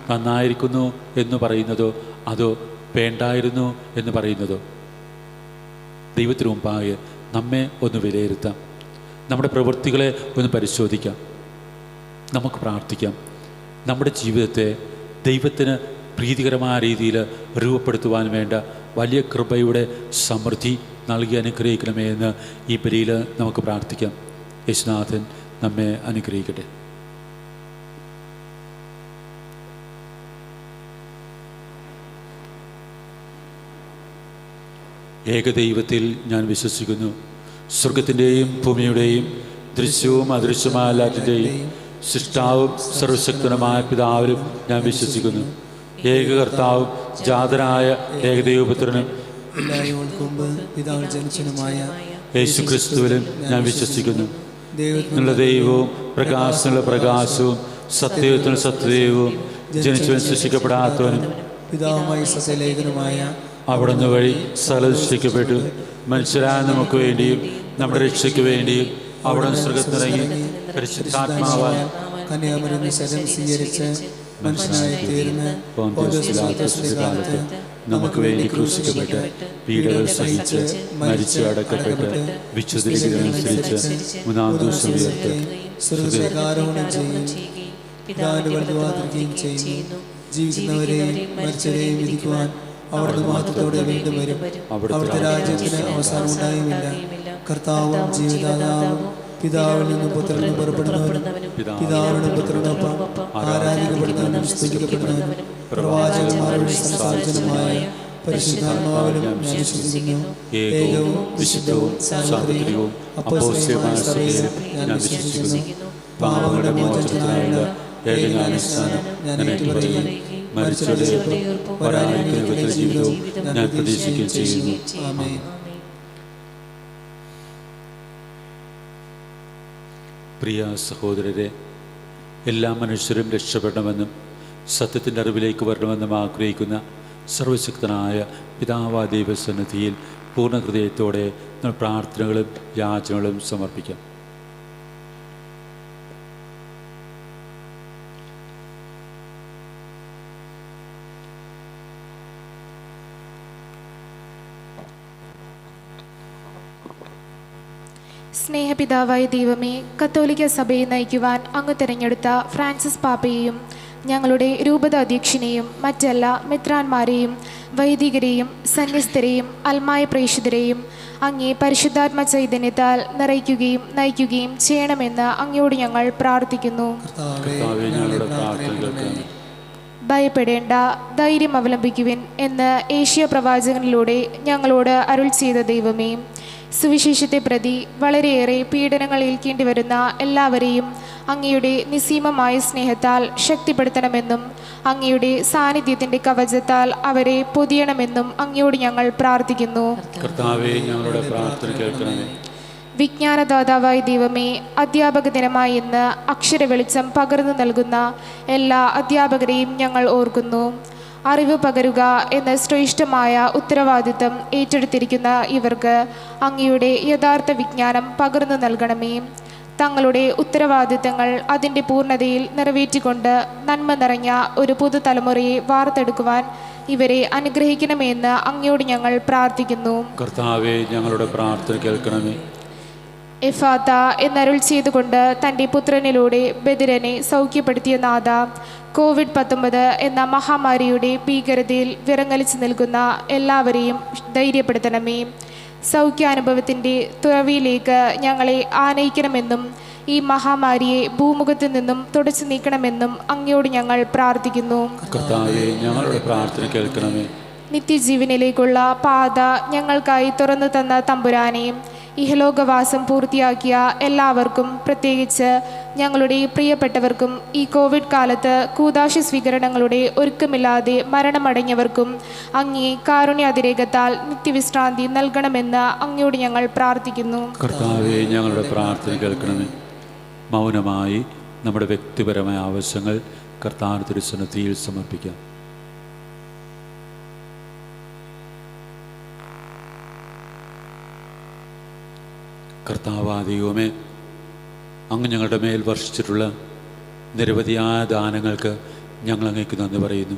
[SPEAKER 3] നന്നായിരിക്കുന്നു എന്ന് പറയുന്നതോ അതോ വേണ്ടായിരുന്നു എന്ന് പറയുന്നതോ? ദൈവത്തിന് മുമ്പാകെ നമ്മെ ഒന്ന് വിലയിരുത്താം. നമ്മുടെ പ്രവൃത്തികളെ ഒന്ന് പരിശോധിക്കാം. നമുക്ക് പ്രാർത്ഥിക്കാം. നമ്മുടെ ജീവിതത്തെ ദൈവത്തിന് പ്രീതികരമായ രീതിയിൽ രൂപപ്പെടുത്തുവാൻ വേണ്ട വലിയ കൃപയുടെ സമൃദ്ധി നൽകി അനുഗ്രഹിക്കണമേ എന്ന് ഈ ബലിയിൽ നമുക്ക് പ്രാർത്ഥിക്കാം. യേശുനാഥൻ നമ്മെ അനുഗ്രഹിക്കട്ടെ. ഏകദൈവത്തിൽ ഞാൻ വിശ്വസിക്കുന്നു. സ്വർഗത്തിൻ്റെയും ഭൂമിയുടെയും ദൃശ്യവും അദൃശ്യമായ എല്ലാറ്റിൻ്റെയും സൃഷ്ടാവും സർവശക്തനുമായ പിതാവിലും ഞാൻ വിശ്വസിക്കുന്നു. ഏകകർത്താവും ജാതനായ ഏകദൈവപുത്രനും യേശുക്രിസ്തുവിലും ഞാൻ വിശ്വസിക്കുന്നു. ദൈവത്തിനുള്ള ദൈവവും പ്രകാശത്തിനുള്ള പ്രകാശവും സത്യത്തിനുള്ള സത്യദൈവവും ജനിച്ചവൻ സൃഷ്ടിക്കപ്പെടാത്തവനും
[SPEAKER 1] പിതാവുമായ സത്യലേഖനുമായ
[SPEAKER 3] അവിടുന്ന് വഴി സകലം സൃഷ്ടിക്കപ്പെട്ടു. മനുഷ്യരായ നമുക്ക് വേണ്ടിയും നമ്മുടെ രക്ഷയ്ക്ക് വേണ്ടിയും അവിടുന്ന് സ്വർഗ്ഗത്തിലിറങ്ങി പരിശുദ്ധാത്മാവാൽ
[SPEAKER 1] കന്യാമറിയത്തിൽ ശരീരം സ്വീകരിച്ച് മനുഷ്യനായി തീർന്ന് കാലത്ത്
[SPEAKER 3] നമുക്ക് വേണ്ടി ക്രൂശിക്കപ്പെട്ട് പീഡകൾ സഹിച്ച് മരിച്ച് അടക്കപ്പെട്ട് വിശുദ്ധനുസരിച്ച് മൂന്നാം ദിവസം ഉയർത്ത്
[SPEAKER 1] സ്വർഗ്ഗാരോഹണം ചെയ്യും. പിതാവിന്റെ വലതുഭാഗത്തിരിക്കുകയും ചെയ്യുന്നു. ജീവിക്കുന്നവരെയും മരിച്ചവരെയും വിധിക്കുവാൻ അവിടുന്ന് മഹത്വത്തോടെ വീണ്ടും വരും. അവിടുത്തെ രാജ്യത്തിന് അവസാനം ഉണ്ടായുമില്ല. കർത്താവും ജീവിതദാതാവും പിതാവിൽ നിന്നും പുത്രനും പുറപ്പെടുന്നവനും പിതാവിനും പുത്രനൊപ്പം ആരാധിക്കപ്പെടുന്നവനും സ്തുതിക്കപ്പെടുന്നവനും പ്രവാചകന്മാരുടെ സംസാരിച്ചതുമായ പരിശുദ്ധാത്മാവിലും ഞാൻ വിശ്വസിക്കുന്നു. ഏകവും വിശുദ്ധവും സാർവത്രികവും അപ്പോസ്തലികമായ സഭയിലും ഞാൻ വിശ്വസിക്കുന്നു. പാപങ്ങളുടെ മോചനത്തിനായുള്ള ഏകജ്ഞാനസ്നാനം ഞാൻ ഏറ്റുപറയുകയും മരിച്ചവരുടെ ഉയർപ്പും വരാനിരിക്കുന്ന ജീവിതവും ഞാൻ പ്രതീക്ഷിക്കുകയും ചെയ്യുന്നു. ആമേൻ.
[SPEAKER 3] പ്രിയ സഹോദരരെ, എല്ലാ മനുഷ്യരും രക്ഷപ്പെടണമെന്നും സത്യത്തിൻ്റെ അറിവിലേക്ക് വരണമെന്നും ആഗ്രഹിക്കുന്ന സർവശക്തനായ പിതാവായ ദൈവസന്നിധിയിൽ പൂർണ്ണ ഹൃദയത്തോടെ നമ്മൾ പ്രാർത്ഥനകളും യാചനകളും സമർപ്പിക്കാം.
[SPEAKER 6] സ്നേഹപിതാവായ ദൈവമേ, കത്തോലിക്ക സഭയെ നയിക്കുവാൻ അങ്ങ് തിരഞ്ഞെടുത്ത ഫ്രാൻസിസ് പാപ്പയെയും ഞങ്ങളുടെ രൂപത അധ്യക്ഷനെയും മറ്റെല്ലാ മെത്രാന്മാരെയും വൈദികരെയും സന്യസ്തരെയും അൽമായ പ്രേക്ഷിതരെയും അങ്ങേ പരിശുദ്ധാത്മ ചൈതന്യത്താൽ നിറയ്ക്കുകയും നയിക്കുകയും ചെയ്യണമെന്ന് അങ്ങയോട് ഞങ്ങൾ പ്രാർത്ഥിക്കുന്നു. ഭയപ്പെടേണ്ട, ധൈര്യം അവലംബിക്കുവിൻ എന്ന് ഏഷ്യ പ്രവാചകനിലൂടെ ഞങ്ങളോട് അരുൾ ചെയ്ത ദൈവമേ, സുവിശേഷത്തെ പ്രതി വളരെയേറെ പീഡനങ്ങൾ ഏൽക്കേണ്ടി വരുന്ന എല്ലാവരെയും അങ്ങയുടെ നിസ്സീമമായ സ്നേഹത്താൽ ശക്തിപ്പെടുത്തണമെന്നും അങ്ങയുടെ സാന്നിധ്യത്തിൻ്റെ കവചത്താൽ അവരെ പൊതിയണമെന്നും അങ്ങയോട് ഞങ്ങൾ പ്രാർത്ഥിക്കുന്നു. വിജ്ഞാനദാതാവായ ദൈവമേ, അധ്യാപക ദിനമായി ഇന്ന് അക്ഷര വെളിച്ചം പകർന്നു നൽകുന്ന എല്ലാ അധ്യാപകരെയും ഞങ്ങൾ ഓർക്കുന്നു. അറിവ് പകരുക എന്ന ശ്രേഷ്ഠമായ ഉത്തരവാദിത്തം ഏറ്റെടുത്തിരിക്കുന്ന ഇവർക്ക് അങ്ങയുടെ യഥാർത്ഥ വിജ്ഞാനം പകർന്നു നൽകണമേ. തങ്ങളുടെ ഉത്തരവാദിത്തങ്ങൾ അതിൻ്റെ പൂർണ്ണതയിൽ നിറവേറ്റിക്കൊണ്ട് നന്മ നിറഞ്ഞ ഒരു പുതുതലമുറയെ വാർത്തെടുക്കുവാൻ ഇവരെ അനുഗ്രഹിക്കണമെന്ന് അങ്ങയോട് ഞങ്ങൾ പ്രാർത്ഥിക്കുന്നു.
[SPEAKER 3] കർത്താവേ, ഞങ്ങളുടെ പ്രാർത്ഥന കേൾക്കണമേ.
[SPEAKER 6] എഫാത്ത എന്നരുൾ ചെയ്തുകൊണ്ട് തൻ്റെ പുത്രനിലൂടെ ബദിരനെ സൗഖ്യപ്പെടുത്തിയ നാഥ, COVID-19 എന്ന മഹാമാരിയുടെ ഭീകരതയിൽ വിറങ്ങലിച്ചു നിൽക്കുന്ന എല്ലാവരെയും ധൈര്യപ്പെടുത്തണമേ. സൗഖ്യാനുഭവത്തിൻ്റെ തുറവിയിലേക്ക് ഞങ്ങളെ ആനയിക്കണമെന്നും ഈ മഹാമാരിയെ ഭൂമുഖത്തു നിന്നും തുടച്ചു നീക്കണമെന്നും അങ്ങയോട് ഞങ്ങൾ പ്രാർത്ഥിക്കുന്നു.
[SPEAKER 3] കർത്താവേ, ഞങ്ങളുടെ പ്രാർത്ഥന കേൾക്കണമേ.
[SPEAKER 6] നിത്യജീവനിലേക്കുള്ള പാത ഞങ്ങൾക്കായി തുറന്നു തന്ന തമ്പുരാനെയും ഇഹലോകവാസം പൂർത്തിയാക്കിയ എല്ലാവർക്കും, പ്രത്യേകിച്ച് ഞങ്ങളുടെ പ്രിയപ്പെട്ടവർക്കും ഈ കോവിഡ് കാലത്ത് കൂദാശ സ്വീകരണങ്ങളുടെ ഒരുക്കമില്ലാതെ മരണമടഞ്ഞവർക്കും അങ്ങേ കാരുണ്യാതിരേകത്താൽ നിത്യവിശ്രാന്തി നൽകണമെന്ന് അങ്ങയോട് ഞങ്ങൾ പ്രാർത്ഥിക്കുന്നു.
[SPEAKER 3] കർത്താവേ, ഞങ്ങളുടെ പ്രാർത്ഥന കേൾക്കണമേ. മൗനമായി നമ്മുടെ വ്യക്തിപരമായ ആവശ്യങ്ങൾ കർത്താവിന്റെ തിരുസന്നിധിയിൽ സമർപ്പിക്കാം. കർത്താവായ ദൈവമേ, അങ്ങ് ഞങ്ങളുടെ മേൽ വർഷിച്ചിട്ടുള്ള നിരവധിയായ ദാനങ്ങൾക്ക് ഞങ്ങൾ അങ്ങേക്ക് നന്ദി പറയുന്നു.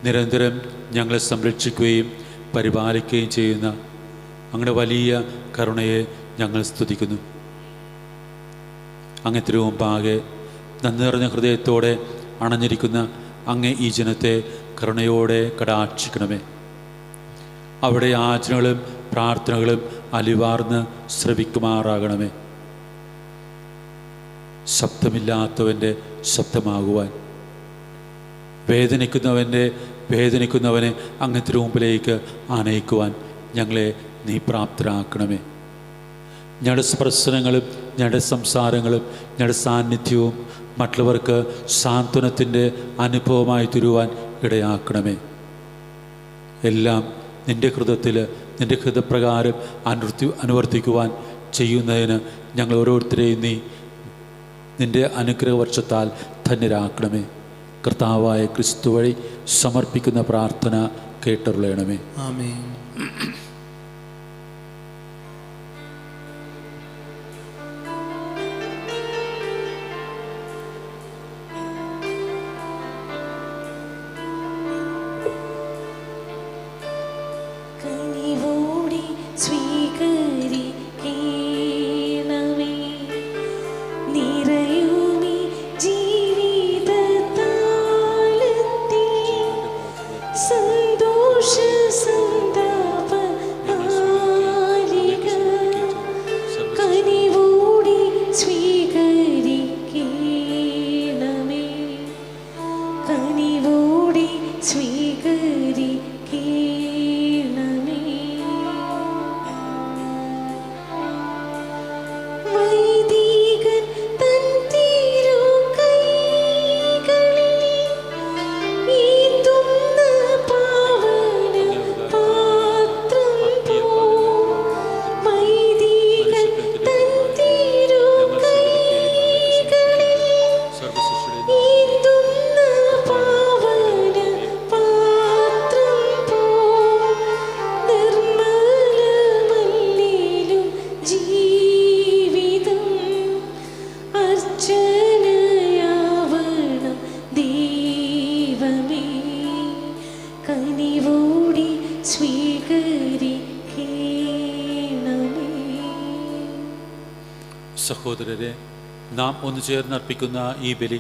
[SPEAKER 3] നിരന്തരം ഞങ്ങളെ സംരക്ഷിക്കുകയും പരിപാലിക്കുകയും ചെയ്യുന്ന അങ്ങയുടെ വലിയ കരുണയെ ഞങ്ങൾ സ്തുതിക്കുന്നു. അങ്ങ് തിരുമുമ്പാകെ നന്ദി നിറഞ്ഞ ഹൃദയത്തോടെ അണഞ്ഞിരിക്കുന്ന അങ്ങേ ഈ ജനത്തെ കരുണയോടെ കടാക്ഷിക്കണമേ. അവിടെ യാചനകളും പ്രാർത്ഥനകളും അലിവാർന്ന് ശ്രവിക്കുമാറാകണമേ. ശബ്ദമില്ലാത്തവൻ്റെ ശബ്ദമാകുവാൻ, വേദനിക്കുന്നവനെ അങ്ങ് തിരുമുമ്പിലേക്ക് ആനയിക്കുവാൻ ഞങ്ങളെ നീ പ്രാപ്തരാക്കണമേ. ഞങ്ങളുടെ സ്പർശനങ്ങളും ഞങ്ങളുടെ സംസാരങ്ങളും ഞങ്ങളുടെ സാന്നിധ്യവും മറ്റുള്ളവർക്ക് സാന്ത്വനത്തിൻ്റെ അനുഭവമായി തീരുവാൻ ഇടയാക്കണമേ. എല്ലാം നിൻ്റെ ഹൃദയത്തിൽ, നിൻ്റെ ഹൃദയപ്രകാരം അനുവർത്തിക്കുവാൻ ചെയ്യുന്നതിന് ഞങ്ങൾ ഓരോരുത്തരെയും നീ നിൻ്റെ അനുഗ്രഹവർഷത്താൽ ധന്യരാക്കണമേ. കർത്താവായ ക്രിസ്തു വഴി സമർപ്പിക്കുന്ന പ്രാർത്ഥന കേട്ടരുളയണമേ.
[SPEAKER 1] ആമേൻ.
[SPEAKER 2] സന്തോഷ സന്താപ
[SPEAKER 3] സഹോദരരെ, നാം ഒന്നു ചേർന്നർപ്പിക്കുന്ന ഈ ബലി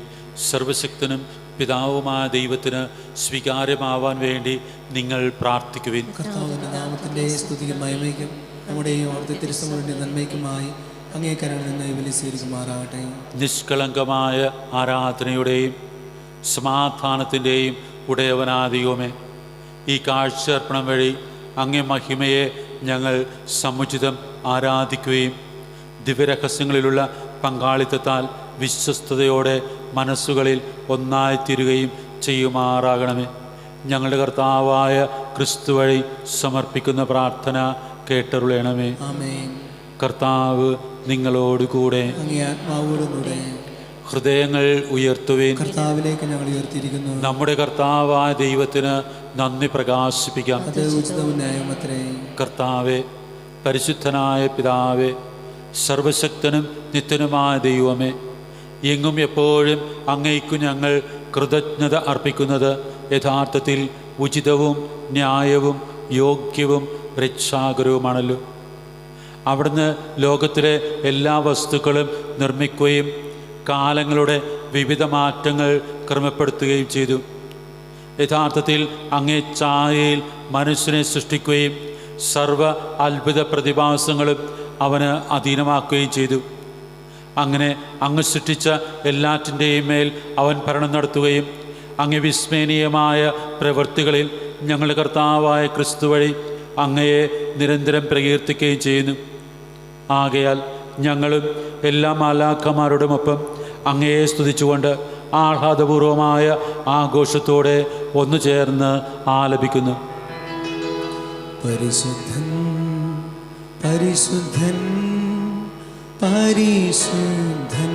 [SPEAKER 3] സർവശക്തനും പിതാവുമായ ദൈവത്തിന് സ്വീകാര്യമാവാൻ വേണ്ടി നിങ്ങൾ പ്രാർത്ഥിക്കുവിൻ.
[SPEAKER 1] കർത്താവിന്റെ നാമത്തിന്റെ സ്തുതിക്കും മഹിമയ്ക്കും നമ്മുടെയും അവിടുത്തെ തിരുസഭയുടെ നന്മയ്ക്കുമായി അങ്ങേ കരങ്ങളിൽ നിന്ന് ബലി സ്വീകരിക്കുമാറാകട്ടെ.
[SPEAKER 3] നിഷ്കളങ്കമായ ആരാധനയുടെയും സമാധാനത്തിൻ്റെയും ഉടയവനാദിയോമേ, ഈ കാഴ്ചയർപ്പണം വഴി അങ്ങേ മഹിമയെ ഞങ്ങൾ സമുചിതം ആരാധിക്കുകയും ദിവ്യരഹസ്യങ്ങളിലുള്ള പങ്കാളിത്തത്താൽ വിശ്വസ്തയോടെ മനസ്സുകളിൽ ഒന്നായിത്തീരുകയും ചെയ്യുമാറാകണമേ. ഞങ്ങളുടെ കർത്താവായ ക്രിസ്തു വഴി സമർപ്പിക്കുന്ന പ്രാർത്ഥന കേട്ടരുളണമേ.
[SPEAKER 1] ആമേൻ.
[SPEAKER 3] കർത്താവ് നിങ്ങളോടുകൂടെ.
[SPEAKER 1] അങ്ങേ ആത്മാവോടുകൂടെ.
[SPEAKER 3] ഹൃദയങ്ങൾ ഉയർത്തുവിൻ.
[SPEAKER 1] കർത്താവിലേക്ക് ഞങ്ങൾ ഉയർത്തിയിരിക്കുന്നു.
[SPEAKER 3] നമ്മുടെ കർത്താവായ ദൈവത്തിന് നന്ദി പ്രകാശിപ്പിക്കാം.
[SPEAKER 1] അത് ഉചിതവും ന്യായമത്രേ.
[SPEAKER 3] കർത്താവെ, പരിശുദ്ധനായ പിതാവേ, സർവശക്തനും നിത്യനുമായ ദൈവമേ, എങ്ങും എപ്പോഴും അങ്ങേക്കു ഞങ്ങൾ കൃതജ്ഞത അർപ്പിക്കുന്നത് യഥാർത്ഥത്തിൽ ഉചിതവും ന്യായവും യോഗ്യവും രക്ഷാകരവുമാണല്ലോ. അവിടുന്ന് ലോകത്തിലെ എല്ലാ വസ്തുക്കളും നിർമ്മിക്കുകയും കാലങ്ങളുടെ വിവിധ മാറ്റങ്ങൾ ക്രമപ്പെടുത്തുകയും ചെയ്തു. യഥാർത്ഥത്തിൽ അങ്ങേ ഛായയിൽ മനുഷ്യനെ സൃഷ്ടിക്കുകയും സർവ അത്ഭുത പ്രതിഭാസങ്ങളും അവന് അധീനമാക്കുകയും ചെയ്തു. അങ്ങനെ അങ്ങ് സൃഷ്ടിച്ച എല്ലാറ്റിൻ്റെയും മേൽ അവൻ ഭരണം നടത്തുകയും അങ്ങേ വിസ്മരണീയമായ പ്രവൃത്തികളിൽ ഞങ്ങളുടെ കർത്താവായ ക്രിസ്തു വഴി അങ്ങയെ നിരന്തരം പ്രകീർത്തിക്കുകയും ചെയ്യുന്നു. ആകയാൽ ഞങ്ങളും എല്ലാ മാലാഖമാരോടുമൊപ്പം അങ്ങയെ സ്തുതിച്ചുകൊണ്ട് ആഹ്ലാദപൂർവമായ ആഘോഷത്തോടെ ഒന്നു ചേർന്ന് ആലപിക്കുന്നു.
[SPEAKER 1] പരിശുദ്ധൻ പരിശുദ്ധൻ പരിശുദ്ധൻ,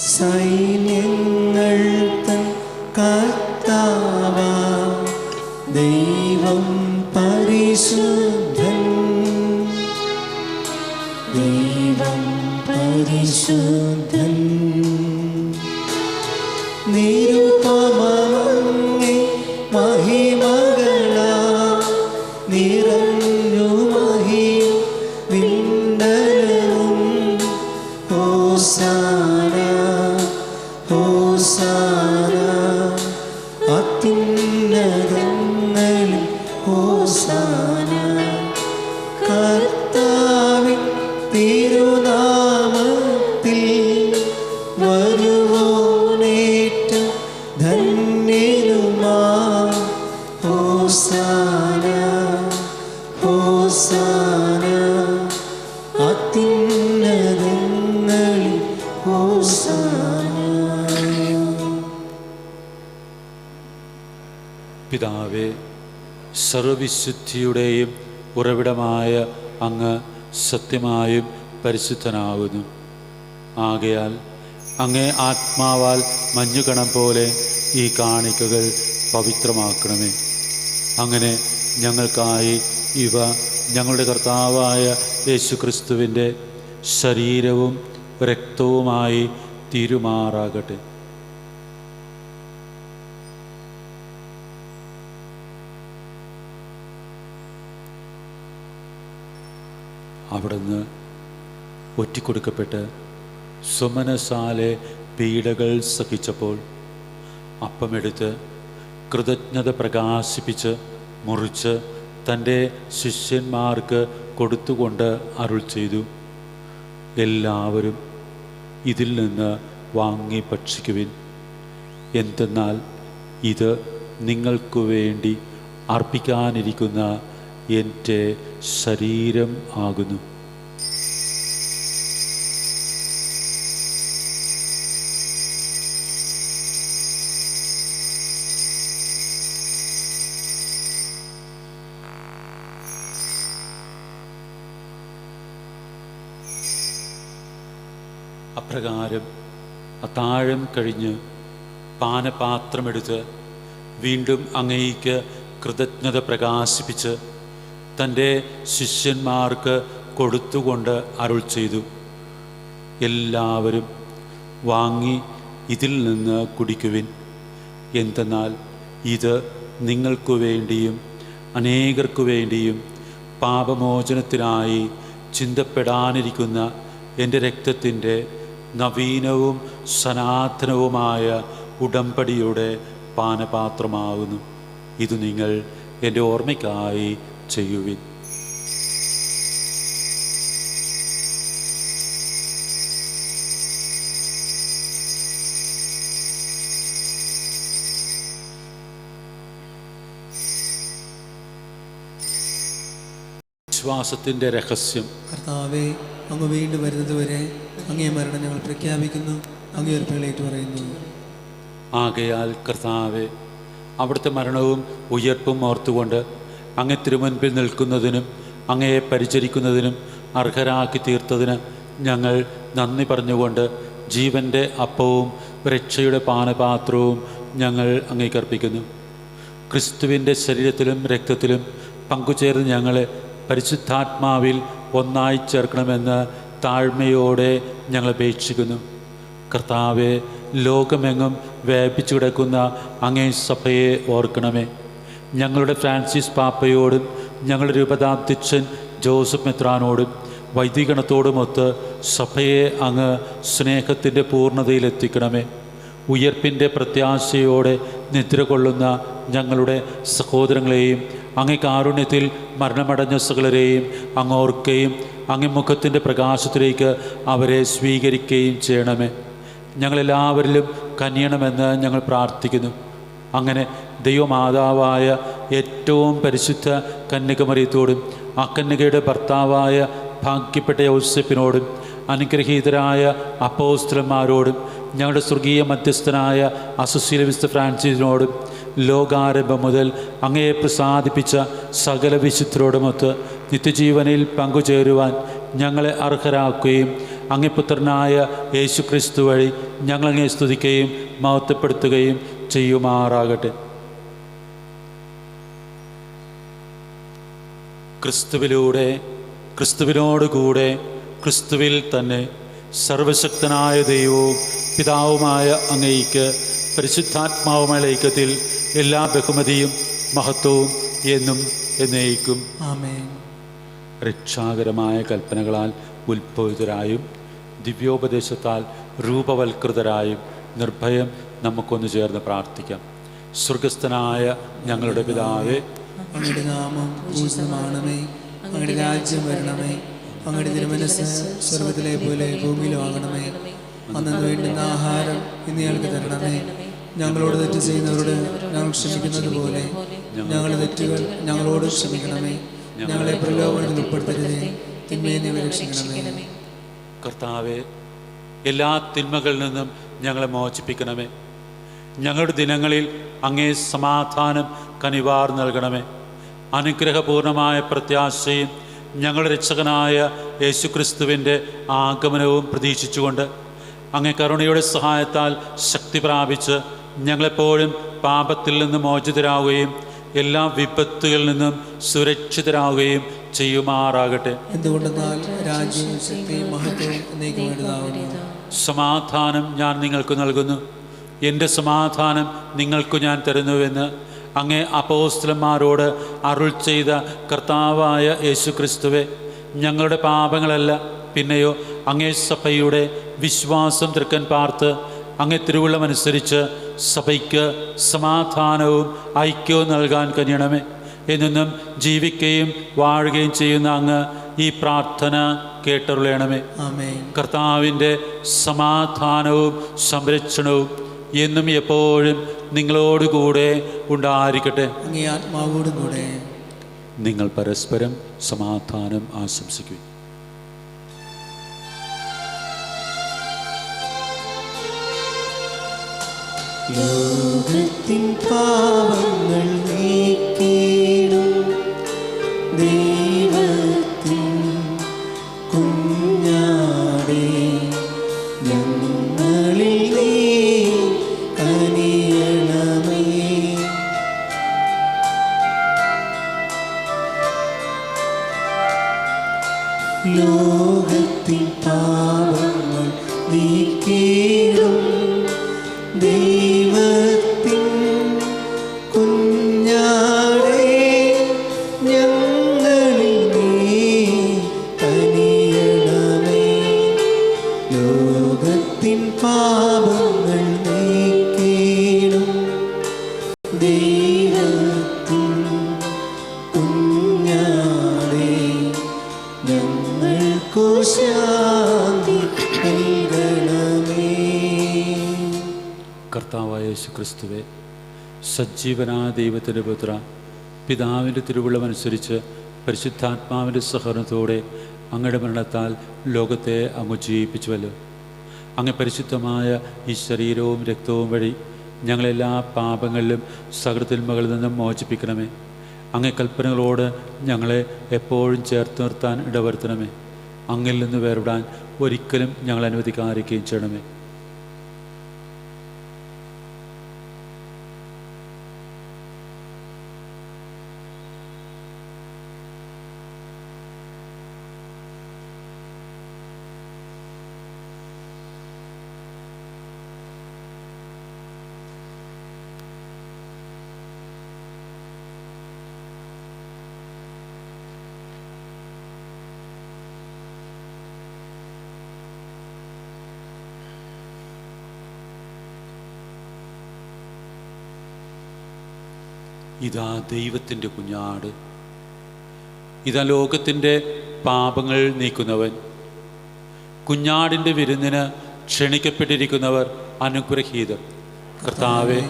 [SPEAKER 1] സൈന്യങ്ങൾ തൻ കർത്താവാം ദൈവം പരിശുദ്ധൻ, ദൈവം പരിശുദ്ധൻ. നിരുപമങ്ങേ മഹിമകളാ നിറഞ്ഞു മഹിയും വിണ്ടലവും. ഹോസാന ഹോസാന അത്യുന്നതങ്ങളിൽ ഹോസാന. കർത്താവിൻ തിരുനാമത്തിൽ വരുവോനേറ്റം ധന്യനുമാ. ഹോസാന ഹോസാന അത്യുന്നതങ്ങളിൽ ഹോസാന.
[SPEAKER 3] പിതാവേ, സർവവിശുദ്ധിയുടെയും ഉറവിടമായ അങ്ങ് സത്യമായും പരിശുദ്ധനാകുന്നു. ആകയാൽ അങ്ങേ ആത്മാവാൽ മഞ്ഞുകണം പോലെ ഈ കാണിക്കകൾ പവിത്രമാക്കണമേ. അങ്ങനെ ഞങ്ങൾക്കായി ഇവ ഞങ്ങളുടെ കർത്താവായ യേശുക്രിസ്തുവിൻ്റെ ശരീരവും രക്തവുമായി തീരുമാറാകട്ടെ. അവിടുന്ന് ഒറ്റിക്കൊടുക്കപ്പെട്ട് സുമനസാലെ പീഡകൾ സഹിച്ചപ്പോൾ അപ്പമെടുത്ത് കൃതജ്ഞത പ്രകാശിപ്പിച്ച് മുറിച്ച് തൻ്റെ ശിഷ്യന്മാർക്ക് കൊടുത്തുകൊണ്ട് അരുൾ ചെയ്തു, എല്ലാവരും ഇതിൽ നിന്ന് വാങ്ങി ഭക്ഷിക്കുവിൻ. എന്തെന്നാൽ ഇത് നിങ്ങൾക്കു വേണ്ടി അർപ്പിക്കാനിരിക്കുന്ന എൻ്റെ ശരീരം ആകുന്നു. അപ്രകാരം അത്താഴം കഴിഞ്ഞ് പാനപാത്രമെടുത്ത് വീണ്ടും അങ്ങേയ്ക്ക് കൃതജ്ഞത പ്രകാശിപ്പിച്ച് തൻ്റെ ശിഷ്യന്മാർക്ക് കൊടുത്തുകൊണ്ട് അരുൾ ചെയ്തു, എല്ലാവരും വാങ്ങി ഇതിൽ നിന്ന് കുടിക്കുവിൻ. എന്തെന്നാൽ ഇത് നിങ്ങൾക്കു വേണ്ടിയും അനേകർക്കു വേണ്ടിയും പാപമോചനത്തിനായി ചിന്തപ്പെടാനിരിക്കുന്ന എൻ്റെ രക്തത്തിൻ്റെ നവീനവും സനാതനവുമായ ഉടമ്പടിയുടെ പാനപാത്രമാകുന്നു. ഇത് നിങ്ങൾ എൻ്റെ ഓർമ്മയ്ക്കായി ചെയ്യുവിൻ. വിശ്വാസത്തിൻ്റെ രഹസ്യം.
[SPEAKER 1] കർത്താവെ, അങ്ങ് വീണ്ടും വരുന്നതുവരെ അങ്ങേ മരണം ഞങ്ങൾ പ്രഖ്യാപിക്കുന്നു, അങ്ങേ ഉയർപ്പുകളേറ്റു പറയുന്നു.
[SPEAKER 3] ആകയാൽ കർത്താവെ, അവിടുത്തെ മരണവും ഉയർപ്പും ഓർത്തുകൊണ്ട് അങ്ങേ തിരുമുൻപിൽ നിൽക്കുന്നതിനും അങ്ങയെ പരിചരിക്കുന്നതിനും അർഹരാക്കി തീർത്തതിന് ഞങ്ങൾ നന്ദി പറഞ്ഞുകൊണ്ട് ജീവൻ്റെ അപ്പവും രക്ഷയുടെ പാനപാത്രവും ഞങ്ങൾ അങ്ങേക്കർപ്പിക്കുന്നു. ക്രിസ്തുവിൻ്റെ ശരീരത്തിലും രക്തത്തിലും പങ്കുചേർന്ന് ഞങ്ങളെ പരിശുദ്ധാത്മാവിൽ ഒന്നായി ചേർക്കണമെന്ന് താഴ്മയോടെ ഞങ്ങൾ അപേക്ഷിക്കുന്നു. കർത്താവെ, ലോകമെങ്ങും വ്യാപിച്ചു കിടക്കുന്ന അങ്ങേ സഭയെ ഓർക്കണമേ. ഞങ്ങളുടെ ഫ്രാൻസിസ് പാപ്പയോടും ഞങ്ങളുടെ രൂപതാധ്യക്ഷൻ ജോസഫ് മെത്രാനോടും വൈദികണത്തോടുമൊത്ത് സഭയെ അങ്ങ് സ്നേഹത്തിൻ്റെ പൂർണ്ണതയിലെത്തിക്കണമേ. ഉയർപ്പിൻ്റെ പ്രത്യാശയോടെ നിദ്ര കൊള്ളുന്ന ഞങ്ങളുടെ സഹോദരങ്ങളെയും അങ്ങേ കാരുണ്യത്തിൽ മരണമടഞ്ഞ സകലരെയും അങ്ങ് ഓർക്കുകയും അങ്ങേ മുഖത്തിൻ്റെ പ്രകാശത്തിലേക്ക് അവരെ സ്വീകരിക്കുകയും ചെയ്യണമേ. ഞങ്ങളെല്ലാവരിലും കനിയണമെന്ന് ഞങ്ങൾ പ്രാർത്ഥിക്കുന്നു. അങ്ങനെ ദൈവമാതാവായ ഏറ്റവും പരിശുദ്ധ കന്യകമറിയത്തോടും ആ കന്യകയുടെ ഭർത്താവായ ഭാഗ്യപ്പെട്ട യോസേപ്പിനോടും അനുഗ്രഹീതരായ അപ്പോസ്തലന്മാരോടും ഞങ്ങളുടെ സ്വർഗീയ മധ്യസ്ഥനായ അസോസിയേറ്റ് വിശുദ്ധ ഫ്രാൻസിസിനോടും ലോകാരംഭം മുതൽ അങ്ങയെ പ്രസാദിപ്പിച്ച സകല വിശുദ്ധരോടുമൊത്ത് നിത്യജീവനിൽ പങ്കുചേരുവാൻ ഞങ്ങളെ അർഹരാക്കുകയും അങ്ങേ പുത്രനായ യേശു ക്രിസ്തു വഴി ഞങ്ങളങ്ങേ സ്തുതിക്കുകയും മഹത്വപ്പെടുത്തുകയും ചെയ്യുമാറാകട്ടെ. ക്രിസ്തുവിലൂടെ, ക്രിസ്തുവിനോടുകൂടെ, ക്രിസ്തുവിൽ തന്നെ സർവശക്തനായ ദൈവവും പിതാവുമായ അങ്ങയ്ക്ക് പരിശുദ്ധാത്മാവുമായ ഐക്യത്തിൽ എല്ലാ ബഹുമതിയും മഹത്വവും എന്നും എന്നേക്കും
[SPEAKER 1] ആമേൻ.
[SPEAKER 3] രക്ഷാകരമായ കൽപ്പനകളാൽ ഉത്ഭവിതരായും ദിവ്യോപദേശത്താൽ രൂപവൽകൃതരായും നിർഭയം നമുക്കൊന്നു ചേർന്ന് പ്രാർത്ഥിക്കാം. സ്വർഗസ്ഥനായ ഞങ്ങളുടെ പിതാവേ,
[SPEAKER 1] അങ്ങയുടെ നാമം പൂജിതമാണമേ, അങ്ങയുടെ രാജ്യം വരണമേ, അങ്ങയുടെ തിരുമനസ്സ് സ്വർഗത്തിലെ പോലെ ഭൂമിയിലും ആകണമേ. അന്നു വേണ്ടുന്ന ആഹാരം ഇന്ന് ഞങ്ങൾക്ക് തരണമേ. ഞങ്ങളോട് തെറ്റ് ചെയ്യുന്നവരോട് ഞങ്ങൾ ക്ഷമിക്കുന്നത് പോലെ ഞങ്ങളുടെ തെറ്റുകൾ ഞങ്ങളോട് ക്ഷമിക്കണമേ. ഞങ്ങളെ പ്രലോഭനത്തിൽ ഉൾപ്പെടുത്തരുതേ, തിന്മയെ നീ രക്ഷിക്കണമേ.
[SPEAKER 3] കർത്താവെ, എല്ലാ തിന്മകളിൽ നിന്നും ഞങ്ങളെ മോചിപ്പിക്കണമേ. ഞങ്ങളുടെ ദിനങ്ങളിൽ അങ്ങേ സമാധാനം കനിവാർ നൽകണമേ. അനുഗ്രഹപൂർണമായ പ്രത്യാശയും ഞങ്ങളുടെ രക്ഷകനായ യേശുക്രിസ്തുവിൻ്റെ ആഗമനവും പ്രതീക്ഷിച്ചുകൊണ്ട് അങ്ങേ കരുണയുടെ സഹായത്താൽ ശക്തി പ്രാപിച്ച് ഞങ്ങളെപ്പോഴും പാപത്തിൽ നിന്ന് മോചിതരാകുകയും എല്ലാ വിപത്തുകളിൽ നിന്നും സുരക്ഷിതരാകുകയും ചെയ്യുമാറാകട്ടെ.
[SPEAKER 1] എന്തുകൊണ്ടെന്നാൽ രാജ്യവും ശക്തിയും മഹത്വവും എന്നേക്കും വേണ്ടതാകുന്നു.
[SPEAKER 3] സമാധാനം ഞാൻ നിങ്ങൾക്ക് നൽകുന്നു, എൻ്റെ സമാധാനം നിങ്ങൾക്ക് ഞാൻ തരുന്നുവെന്ന് അങ്ങേ അപ്പോസ്തലന്മാരോട് അരുൾ ചെയ്ത കർത്താവായ യേശുക്രിസ്തുവേ, ഞങ്ങളുടെ പാപങ്ങളല്ല പിന്നെയോ അങ്ങേ സഭയുടെ വിശ്വാസം തൃക്കൻ പാർത്ത് അങ്ങേ തിരുവുള്ളമനുസരിച്ച് സഭയ്ക്ക് സമാധാനവും ഐക്യവും നൽകാൻ കഴിയണമേ. എന്നും ജീവിക്കുകയും വാഴുകയും ചെയ്യുന്ന അങ്ങ് ഈ പ്രാർത്ഥന കേട്ടരുളയണമേ.
[SPEAKER 1] ആമേൻ.
[SPEAKER 3] കർത്താവിൻ്റെ സമാധാനവും സംരക്ഷണവും എന്നും എപ്പോഴും നിങ്ങളോടുകൂടെ ഉണ്ടായിരിക്കട്ടെ.
[SPEAKER 1] അങ്ങേ ആത്മാവോടും കൂടെ.
[SPEAKER 3] നിങ്ങൾ പരസ്പരം സമാധാനം ആശംസിക്കും.
[SPEAKER 1] ലോകത്തിൻ പാപങ്ങൾ നീക്കിയിടും ദൈവത്തിൻ കുഞ്ഞാടേ, ഞങ്ങളിൽ നീ കനിയണമേ. ലോകത്തിൻ പാപങ്ങൾ നീക്കിയിടും ദൈവത്തിൻ കുഞ്ഞാടേ,
[SPEAKER 3] ക്രിസ്തുവേ, സജ്ജീവനായ ദൈവത്തിൻ്റെ പുത്ര, പിതാവിൻ്റെ തിരുവുള്ളമനുസരിച്ച് പരിശുദ്ധാത്മാവിൻ്റെ സഹകരണത്തോടെ അങ്ങയുടെ മരണത്താൽ ലോകത്തെ അങ്ങ് ജീവിപ്പിച്ചുവല്ലോ. അങ്ങ് പരിശുദ്ധമായ ഈ ശരീരവും രക്തവും വഴി ഞങ്ങളെല്ലാ പാപങ്ങളിലും സകൃതിന്മകളിൽ നിന്നും മോചിപ്പിക്കണമേ. അങ്ങേ കൽപ്പനകളോട് ഞങ്ങളെ എപ്പോഴും ചേർത്ത് നിർത്താൻ ഇടവരുത്തണമേ. അങ്ങിൽ നിന്ന് വേർവിടാൻ ഒരിക്കലും ഞങ്ങൾ അനുവദിക്കാതിരിക്കുകയും ചെയ്യണമേ. ഇതാ ദൈവത്തിൻ്റെ കുഞ്ഞാട്, ഇതാ ലോകത്തിൻ്റെ പാപങ്ങൾ നീക്കുന്നവൻ. കുഞ്ഞാടിൻ്റെ വിരുന്നിന് ക്ഷണിക്കപ്പെട്ടിരിക്കുന്നവർ അനുഗ്രഹീതർ. കർത്താവെ,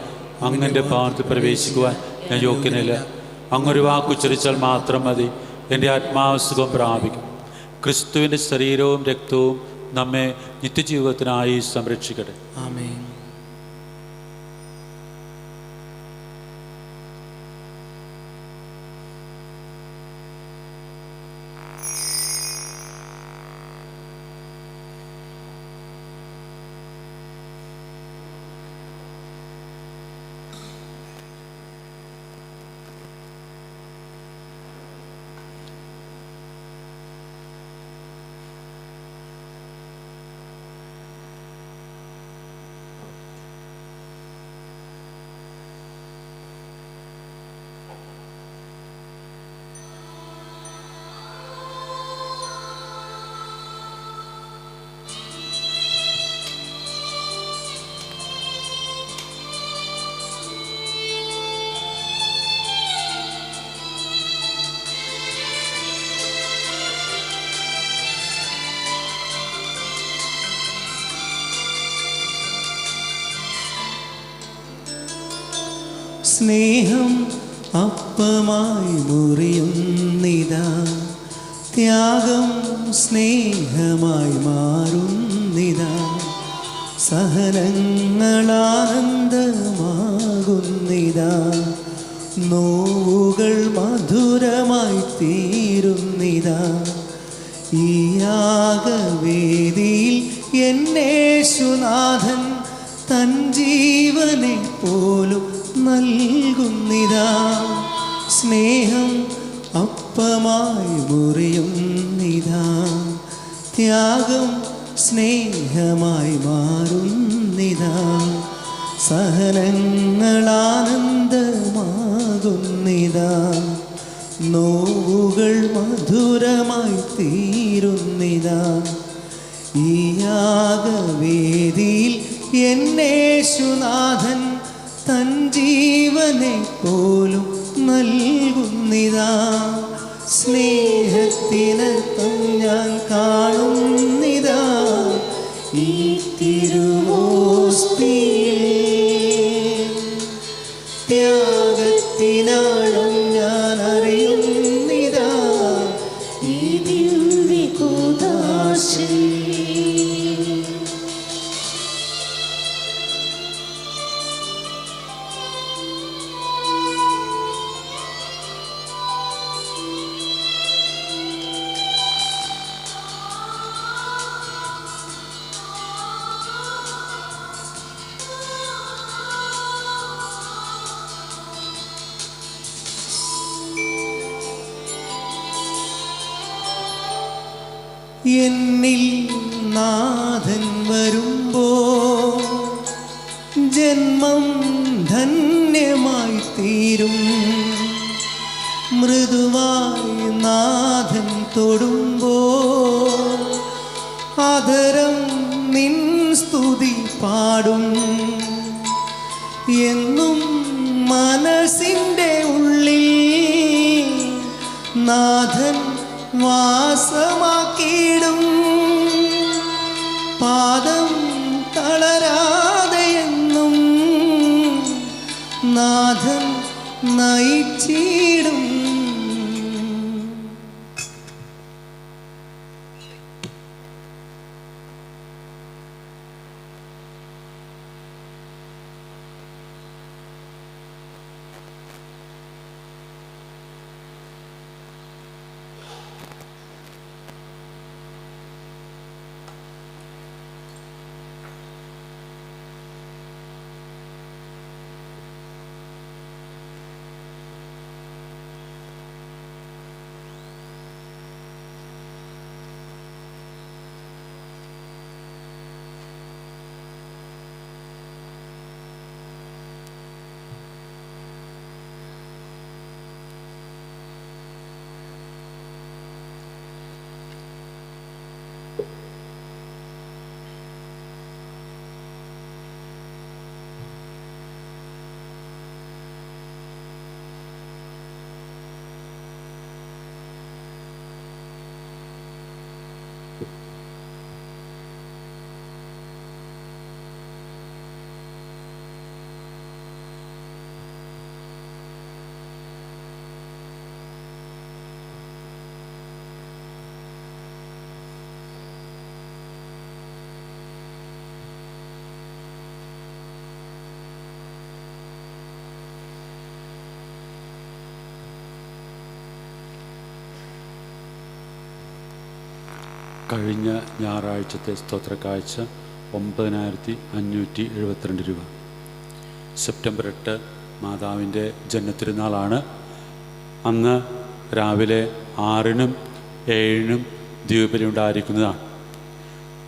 [SPEAKER 3] അങ്ങൻ്റെ പാർത്ത് പ്രവേശിക്കുവാൻ ഞാൻ യോഗ്യനല്ല. അങ്ങൊരു വാക്കുച്ചരിച്ചാൽ മാത്രം മതി, എൻ്റെ ആത്മാവ് സുഖം പ്രാപിക്കും. ക്രിസ്തുവിൻ്റെ ശരീരവും രക്തവും നമ്മെ നിത്യജീവിതത്തിനായി സംരക്ഷിക്കട്ടെ.
[SPEAKER 1] ആമേൻ. സ്നേഹം അപ്പമായി മുറിയുന്നിതാ, ത്യാഗം സ്നേഹമായി മാറുന്നിതാ, സഹനങ്ങളാനന്ദമാകുന്നിതാ, നോവുകൾ മധുരമായി തീരുന്നിതാ. ഈ യാഗവേദിയിൽ എന്നേശുനാഥൻ തൻ ജീവനെ പോലും നൽകുന്നിതാ. സ്നേഹം അപ്പമായി മുറിയുന്നിതാ, ത്യാഗം സ്നേഹമായി മാറുന്നിതാ, സഹനങ്ങളാനന്ദമാകുന്നിതാ, നോവുകൾ മധുരമായി തീരുന്നിതാ. ഈ യാഗവേദിയിൽ എന്നേശുനാഥൻ തൻ ജീവനെ പോലും നൽകുന്നിതാ. സ്നേഹത്തിനർത്ഥം ഞാൻ കാണുന്നിതാ ഈ തിരുവോസ്തിയിൽ. ത്യാഗത്തിനാളം ഞാൻ അറിയുന്നിതാ ഈ ദിവ്യകൂദാശയിൽ. എന്നിൽ നാഥൻ വരുമ്പോൾ ജന്മം ധന്യമായി തീരും. മൃദുവായി നാഥൻ തൊടുമ്പോൾ ആദരം നിൻ സ്തുതി പാടും. എന്നും മനസ്സിൻ്റെ ഉള്ളിൽ നാഥൻ വാസമാക്കിയിടും. പാദം തളരാതെയെന്നും നാഥൻ നയിച്ചിടും.
[SPEAKER 3] കഴിഞ്ഞ ഞായറാഴ്ചത്തെ സ്തോത്ര കാഴ്ച 9572 രൂപ. സെപ്റ്റംബർ 8 മാതാവിൻ്റെ ജന്മത്തിരുന്നാളാണ്. അന്ന് രാവിലെ 6-നും 7-നും ദീപബലി ഉണ്ടായിരിക്കുന്നതാണ്.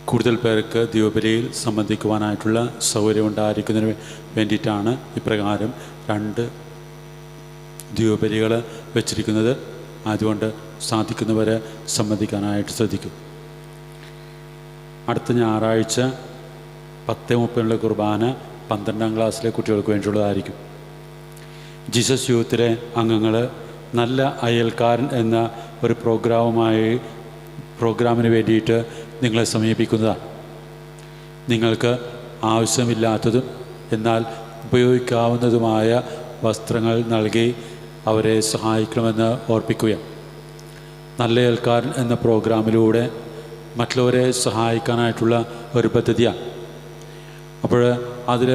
[SPEAKER 3] കൂടുതൽ പേർക്ക് ദീപബലിയിൽ സംബന്ധിക്കുവാനായിട്ടുള്ള സൗകര്യം ഉണ്ടായിരിക്കുന്നതിന് വേണ്ടിയിട്ടാണ് ഇപ്രകാരം 2 ദീപബലികൾ വെച്ചിരിക്കുന്നത്. അതുകൊണ്ട് സാധിക്കുന്നവരെ സംബന്ധിക്കാനായിട്ട് ശ്രദ്ധിക്കും. അടുത്ത ഞായറാഴ്ച 10:30 കുർബാന 12ാം ക്ലാസ്സിലെ കുട്ടികൾക്ക് വേണ്ടിയുള്ളതായിരിക്കും. ജീസസ് യൂത്തിലെ അംഗങ്ങൾ നല്ല അയൽക്കാരൻ എന്ന ഒരു പ്രോഗ്രാമിന് വേണ്ടിയിട്ട് നിങ്ങളെ സമീപിക്കുന്നതാണ്. നിങ്ങൾക്ക് ആവശ്യമില്ലാത്തതും എന്നാൽ ഉപയോഗിക്കാവുന്നതുമായ വസ്ത്രങ്ങൾ നൽകി അവരെ സഹായിക്കണമെന്ന് ഓർപ്പിക്കുക. നല്ല അയൽക്കാരൻ എന്ന പ്രോഗ്രാമിലൂടെ മറ്റുള്ളവരെ സഹായിക്കാനായിട്ടുള്ള ഒരു പദ്ധതിയാണ്. അപ്പോൾ അതിൽ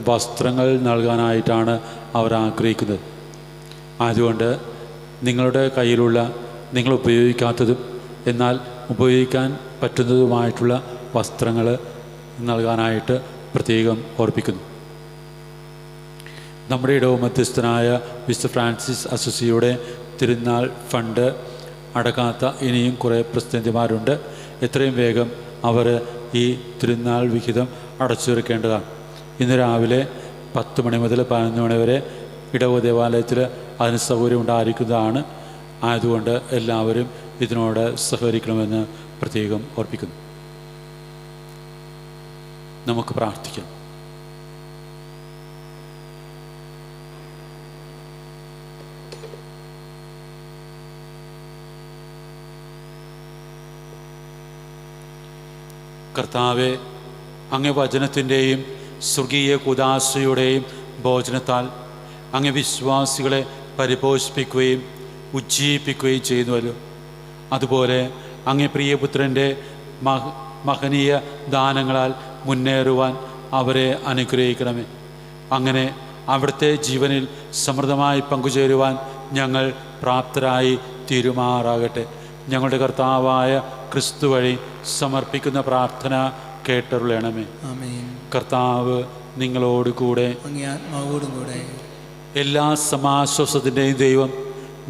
[SPEAKER 3] വസ്ത്രങ്ങൾ നൽകാനായിട്ടാണ് അവർ ആഗ്രഹിക്കുന്നത്. അതുകൊണ്ട് നിങ്ങളുടെ കയ്യിലുള്ള നിങ്ങൾ ഉപയോഗിക്കാത്തതും എന്നാൽ ഉപയോഗിക്കാൻ പറ്റുന്നതുമായിട്ടുള്ള വസ്ത്രങ്ങൾ നൽകാനായിട്ട് പ്രത്യേകം ഓർപ്പിക്കുന്നു. നമ്മുടെ ഇടവും മധ്യസ്ഥനായ വിശുദ്ധ ഫ്രാൻസിസ് അസസിയുടെ തിരുനാൾ ഫണ്ട് അടക്കാത്ത ഇനിയും കുറേ പ്രസിദ്ധന്മാരുണ്ട്. എത്രയും വേഗം അവർ ഈ തിരുനാൾ വിഹിതം അടച്ചു തീർക്കേണ്ടതാണ്. ഇന്ന് രാവിലെ 10 മണി മുതൽ 11 മണി വരെ ഇടവ ദേവാലയത്തിൽ അതിന് സൗകര്യം ഉണ്ടായിരിക്കുന്നതാണ്. ആയതുകൊണ്ട് എല്ലാവരും ഇതിനോട് സഹകരിക്കണമെന്ന് പ്രത്യേകം ഓർപ്പിക്കുന്നു. നമുക്ക് പ്രാർത്ഥിക്കാം. കർത്താവെ, അങ്ങ് വചനത്തിൻ്റെയും സ്വർഗീയ കുദാശയുടെയും ഭോജനത്താൽ അങ്ങ് വിശ്വാസികളെ പരിപോഷിപ്പിക്കുകയും ഉജ്ജീവിപ്പിക്കുകയും ചെയ്യുന്നുവല്ലോ. അതുപോലെ അങ്ങ് പ്രിയപുത്രൻ്റെ മഹനീയ ദാനങ്ങളാൽ മുന്നേറുവാൻ അവരെ അനുഗ്രഹിക്കണമേ. അങ്ങനെ അവിടുത്തെ ജീവനിൽ സമൃദ്ധമായി പങ്കുചേരുവാൻ ഞങ്ങൾ പ്രാപ്തരായി തീരുമാറാകട്ടെ. ഞങ്ങളുടെ കർത്താവായ ക്രിസ്തു വഴി സമർപ്പിക്കുന്ന പ്രാർത്ഥന കേട്ടരുളണമേ. കർത്താവ് നിങ്ങളോട് കൂടെ, എല്ലാ സമാശ്വാസത്തിൻ്റെയും ദൈവം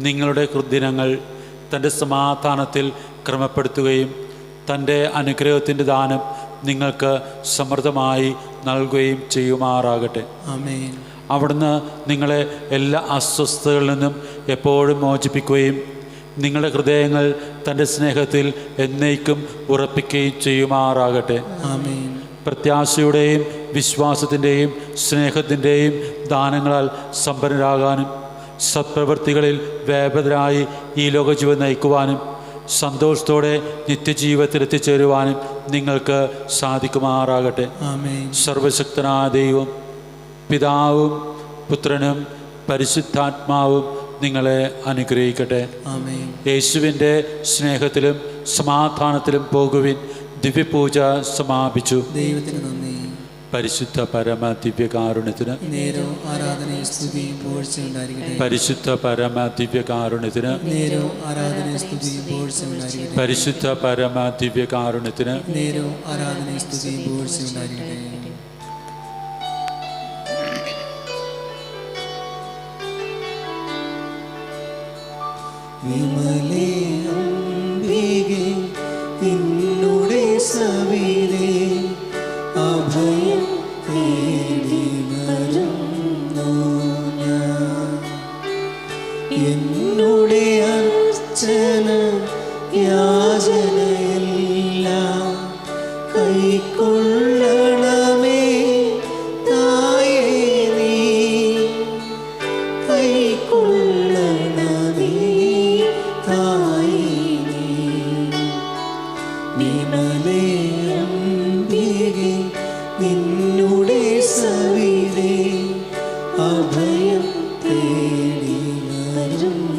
[SPEAKER 3] നിങ്ങളുടെ ഹൃദയങ്ങൾ തൻ്റെ സമാധാനത്തിൽ ക്രമപ്പെടുത്തുകയും തൻ്റെ അനുഗ്രഹത്തിൻ്റെ ദാനം നിങ്ങൾക്ക് സമൃദ്ധമായി നൽകുകയും ചെയ്യുമാറാകട്ടെ. അവിടുന്ന് നിങ്ങളെ എല്ലാ അസ്വസ്ഥതകളിൽ നിന്നും എപ്പോഴും മോചിപ്പിക്കുകയും നിങ്ങളുടെ ഹൃദയങ്ങൾ തൻ്റെ സ്നേഹത്തിൽ എന്നേക്കും ഉറപ്പിക്കുകയും ചെയ്യുമാറാകട്ടെ. പ്രത്യാശയുടെയും വിശ്വാസത്തിൻ്റെയും സ്നേഹത്തിൻ്റെയും ദാനങ്ങളാൽ സമ്പന്നരാകാനും സത്പ്രവൃത്തികളിൽ വ്യാപൃതരായി ഈ ലോകജീവൻ നയിക്കുവാനും സന്തോഷത്തോടെ നിത്യജീവിതത്തിൽ എത്തിച്ചേരുവാനും നിങ്ങൾക്ക് സാധിക്കുമാറാകട്ടെ. സർവശക്തനായ ദൈവം പിതാവും പുത്രനും പരിശുദ്ധാത്മാവും നിങ്ങളെ അനുഗ്രഹിക്കട്ടെ.
[SPEAKER 1] ആമേൻ.
[SPEAKER 3] യേശുവിൻ്റെ സ്നേഹത്തിലും സമാധാനത്തിലും പോകുവിൻ. ദിവ്യപൂജ സമാപിച്ചു.
[SPEAKER 1] ദൈവത്തിന് നന്ദി.
[SPEAKER 3] പരിശുദ്ധ പരമ ദിവ്യകാരുണ്യത്തിന്
[SPEAKER 1] നേരവും ആരാധനയും സ്തുതിയും പുകഴ്ചയും ഉണ്ടായിരിക്കട്ടെ.
[SPEAKER 3] പരിശുദ്ധ പരമ ദിവ്യകാരുണ്യത്തിന്
[SPEAKER 1] നേരവും ആരാധനയും സ്തുതിയും പുകഴ്ചയും ഉണ്ടായിരിക്കട്ടെ.
[SPEAKER 3] പരിശുദ്ധ പരമ ദിവ്യകാരുണ്യത്തിന്
[SPEAKER 1] നേരവും ആരാധനയും സ്തുതിയും പുകഴ്ചയും ഉണ്ടായിരിക്കട്ടെ. വിമലേ അംബികേ നിന്നുടെ സവിധേ അഭയം തേടി വരുന്നു ഞാൻ. എന്നുടെ അർച്ചന യാചനയെല്ലാം കൈക്കൊള്ളണമേ തായേ നീ. കൈക്കൊള്ളണമേ തായേ നീ. വിമലേ അംബികേ നിന്നുടെ സവിധേ അഭയം തേടി വരുന്നു